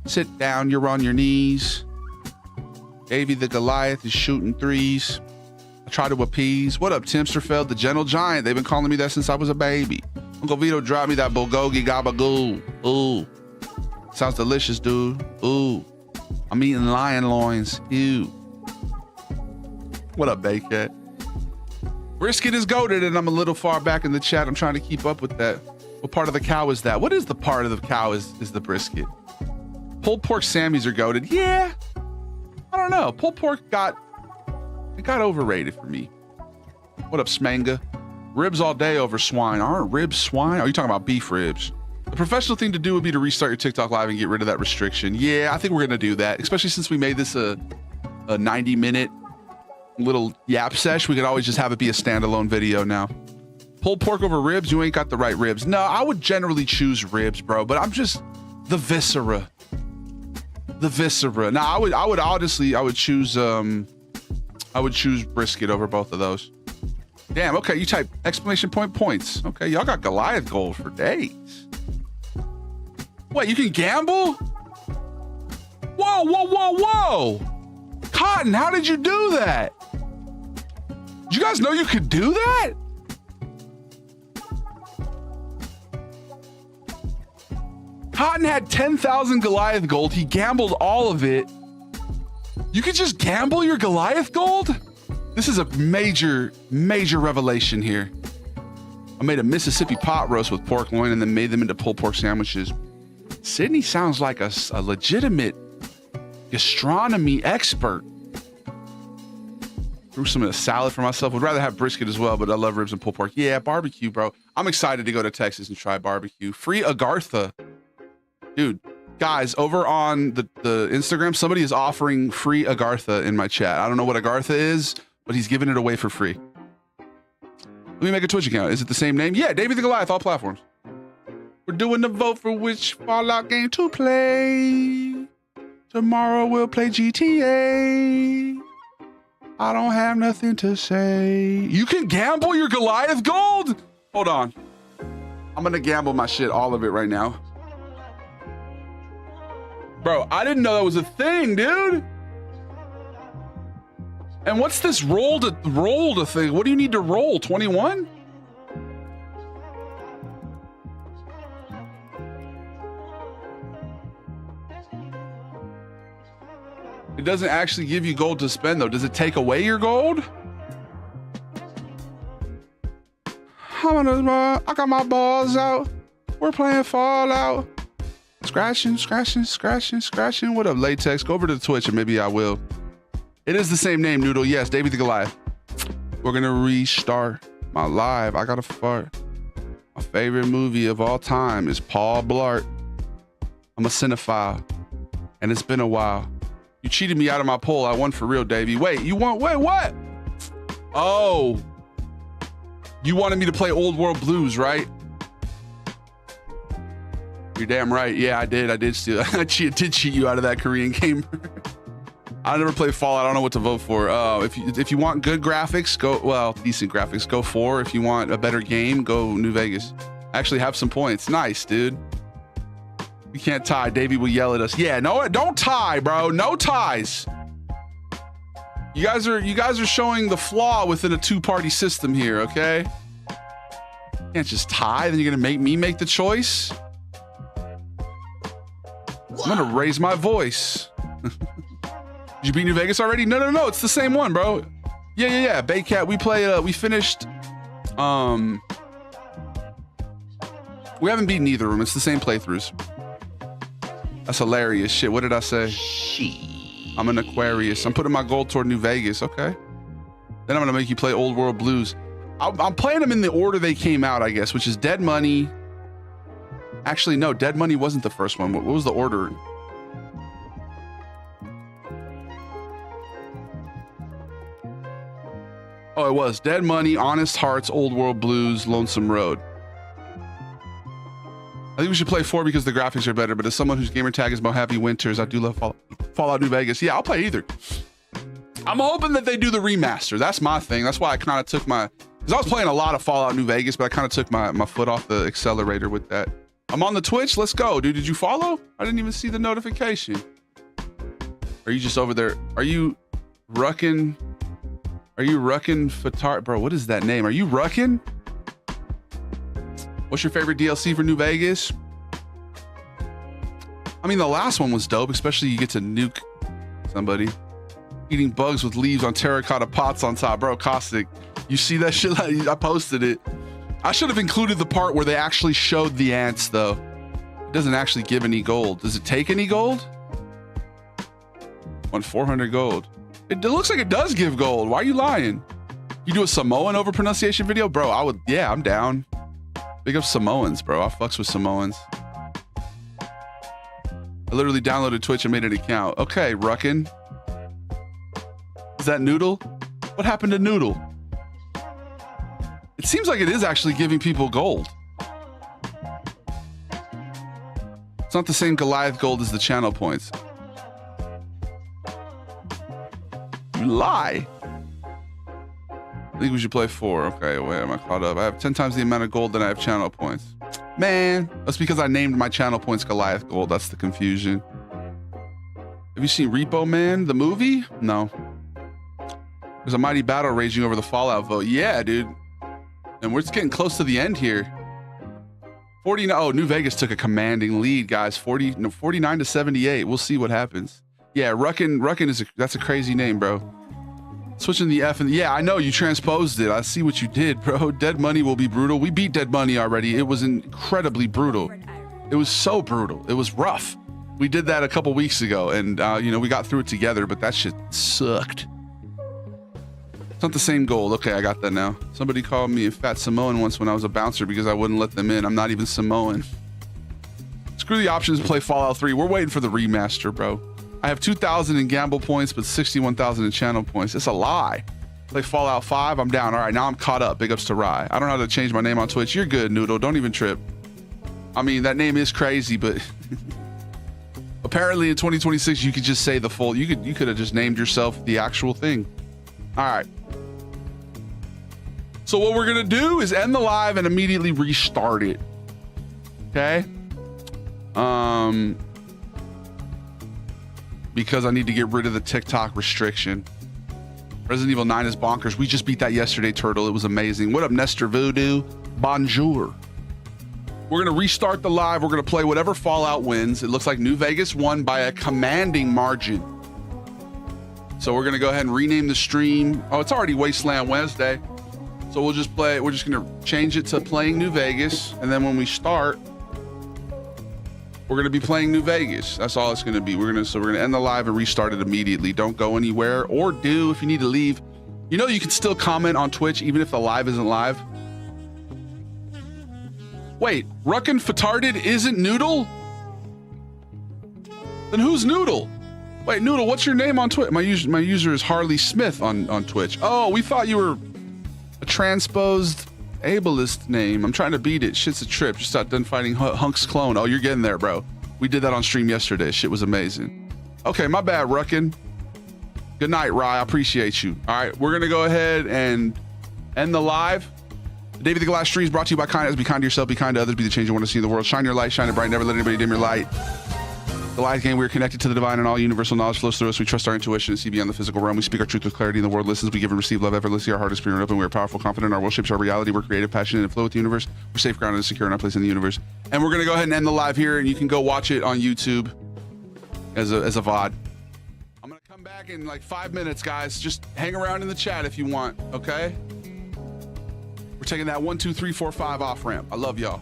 Sit down. You're on your knees. Davey the Goliath is shooting threes. I try to appease. What up, Timsterfeld, the gentle giant? They've been calling me that since I was a baby. Uncle Vito dropped me that bulgogi gabagool. Ooh. Sounds delicious, dude. Ooh. I'm eating lion loins. Ew. What up, Baycat? Brisket is goated, and I'm a little far back in the chat. I'm trying to keep up with that. What part of the cow is that? What is the part of the cow is the brisket? Pulled pork Sammys are goated. Yeah. I don't know. Pulled pork got It got overrated for me. What up, Smanga? Ribs all day over swine. Aren't ribs swine? Are you talking about beef ribs? The professional thing to do would be to restart your TikTok live and get rid of that restriction. Yeah, I think we're gonna do that, especially since we made this a 90-minute little yap sesh. We could always just have it be a standalone video now. Pulled pork over ribs? You ain't got the right ribs. No, I would generally choose ribs, bro, but I'm just the viscera. The viscera. Now, I would honestly, I would choose brisket over both of those. Damn, okay, you type exclamation point points. Okay, y'all got Goliath gold for days. Wait, you can gamble? Whoa, whoa, whoa, whoa. Cotton, how did you do that? Did you guys know you could do that? Cotton had 10,000 Goliath gold. He gambled all of it. You could just gamble your Goliath gold? This is a major, major revelation here. I made a Mississippi pot roast with pork loin and then made them into pulled pork sandwiches. Sydney sounds like a legitimate gastronomy expert. Threw some of the salad for myself. Would rather have brisket as well, but I love ribs and pulled pork. Yeah, barbecue, bro. I'm excited to go to Texas and try barbecue. Free Agartha. Dude, guys, over on the Instagram, somebody is offering free Agartha in my chat. I don't know what Agartha is, but he's giving it away for free. Let me make a Twitch account. Is it the same name? Yeah, Davey the Goliath, all platforms. We're doing the vote for which Fallout game to play. Tomorrow we'll play GTA. I don't have nothing to say. You can gamble your Goliath gold? Hold on. I'm gonna gamble my shit, all of it right now. Bro, I didn't know that was a thing, dude. And what's this roll to thing? What do you need to roll? 21? It doesn't actually give you gold to spend though. Does it take away your gold? I got my balls out. We're playing Fallout. Scratching. What up, Latex? Go over to the Twitch and maybe I will. It is the same name, Noodle. Yes, Davey the Goliath. We're gonna restart my live. I gotta fart. My favorite movie of all time is Paul Blart. I'm a cinephile, and it's been a while. You cheated me out of my poll. I won for real, Davey. Wait, what? Oh, you wanted me to play Old World Blues, right? You're damn right. Yeah, I did steal. I did cheat you out of that Korean game. I never played Fallout. I don't know what to vote for. If you want good graphics, decent graphics, go 4. If you want a better game, go New Vegas. Actually have some points. Nice, dude. You can't tie. Davey will yell at us. Yeah, no, don't tie, bro. No ties. You guys are showing the flaw within a 2-party system here, okay? You can't just tie, then you're gonna make me make the choice. I'm gonna raise my voice. Did you beat New Vegas already? No, it's the same one, bro. Yeah. Baycat, we finished. We haven't beaten either of them. It's the same playthroughs. That's hilarious. Shit, what did I say? I'm an Aquarius. I'm putting my gold toward New Vegas. Okay. Then I'm gonna make you play Old World Blues. I'm playing them in the order they came out, I guess, which is Dead Money. Actually, no, Dead Money wasn't the first one. What was the order? Oh, it was Dead Money, Honest Hearts, Old World Blues, Lonesome Road. I think we should play 4 because the graphics are better, but as someone whose gamer tag is Mojave Winters, I do love Fallout New Vegas. Yeah, I'll play either. I'm hoping that they do the remaster. That's my thing. That's why I kind of took because I was playing a lot of Fallout New Vegas, but I kind of took my foot off the accelerator with that. I'm on the Twitch. Let's go, dude. Did you follow? I didn't even see the notification. Are you just over there? Are you Ruckin Fatar? Bro, what is that name? Are you Ruckin? What's your favorite DLC for New Vegas? I mean, the last one was dope, especially you get to nuke somebody. Eating bugs with leaves on terracotta pots on top. Bro, Caustic, you see that shit? I posted it. I should have included the part where they actually showed the ants, though. It doesn't actually give any gold. Does it take any gold? Won 400 gold. It looks like it does give gold. Why are you lying? You do a Samoan over pronunciation video? Bro, I would, yeah, I'm down. Big up Samoans, bro. I fucks with Samoans. I literally downloaded Twitch and made an account. Okay, Ruckin. Is that Noodle? What happened to Noodle? It seems like it is actually giving people gold. It's not the same Goliath gold as the channel points. You lie. I think we should play 4. Okay, wait, am I caught up? I have 10 times the amount of gold than I have channel points. Man, that's because I named my channel points Goliath gold. That's the confusion. Have you seen Repo Man, the movie? No. There's a mighty battle raging over the Fallout vote. Yeah, dude. And we're just getting close to the end here. 49. Oh, New Vegas took a commanding lead, guys. 49 to 78. We'll see what happens. Yeah, Ruckin is that's a crazy name, bro. Switching the F and yeah, I know you transposed it. I see what you did, bro. Dead Money will be brutal. We beat Dead Money already. It was incredibly brutal. It was so brutal. It was rough. We did that a couple weeks ago, and you know, we got through it together, but that shit sucked. It's not the same goal. Okay, I got that now. Somebody called me a fat Samoan once when I was a bouncer because I wouldn't let them in. I'm not even Samoan. Screw the options to play Fallout 3. We're waiting for the remaster, bro. I have 2,000 in gamble points, but 61,000 in channel points. It's a lie. Play Fallout 5. I'm down. All right, now I'm caught up. Big ups to Rye. I don't know how to change my name on Twitch. You're good, Noodle. Don't even trip. I mean, that name is crazy, but apparently in 2026 you could just say the full. You could have just named yourself the actual thing. All right. So what we're gonna do is end the live and immediately restart it. Okay. Because I need to get rid of the TikTok restriction. Resident Evil 9 is bonkers. We just beat that yesterday, Turtle. It was amazing. What up, Nestor Voodoo? Bonjour. We're going to restart the live. We're going to play whatever Fallout wins. It looks like New Vegas won by a commanding margin. So we're going to go ahead and rename the stream. Oh, it's already Wasteland Wednesday. So we'll just play. We're just going to change it to playing New Vegas. And then when we start, we're going to be playing New Vegas. That's all it's going to be. We're going to end the live and restart it immediately. Don't go anywhere, or do if you need to leave. You know, you can still comment on Twitch even if the live isn't live. Wait, Ruckin Fatarded isn't Noodle? Then who's Noodle? Wait, Noodle, what's your name on Twitch? My user is Harley Smith on Twitch. Oh, we thought you were a transposed ableist name. I'm trying to beat it. Shit's a trip. Just got done fighting Hunk's clone. Oh, you're getting there, bro. We did that on stream yesterday. Shit was amazing. Okay, my bad, Ruckin. Good night, Rye. I appreciate you. All right, we're going to go ahead and end the live. The David the Glass stream is brought to you by kindness. Be kind to yourself. Be kind to others. Be the change you want to see in the world. Shine your light. Shine it bright. Never let anybody dim your light. The live game, we are connected to the divine, and all universal knowledge flows through us. We trust our intuition and see beyond the physical realm. We speak our truth with clarity, and the world listens. We give and receive love effortlessly. Our heart is pure and open. We are powerful, confident. Our will shapes our reality. We're creative, passionate, and flow with the universe. We're safe, grounded, and secure in our place in the universe. And we're going to go ahead and end the live here, and you can go watch it on YouTube as a VOD. I'm going to come back in like 5 minutes, guys. Just hang around in the chat if you want, okay? We're taking that 1, 2, 3, 4, 5 off ramp. I love y'all.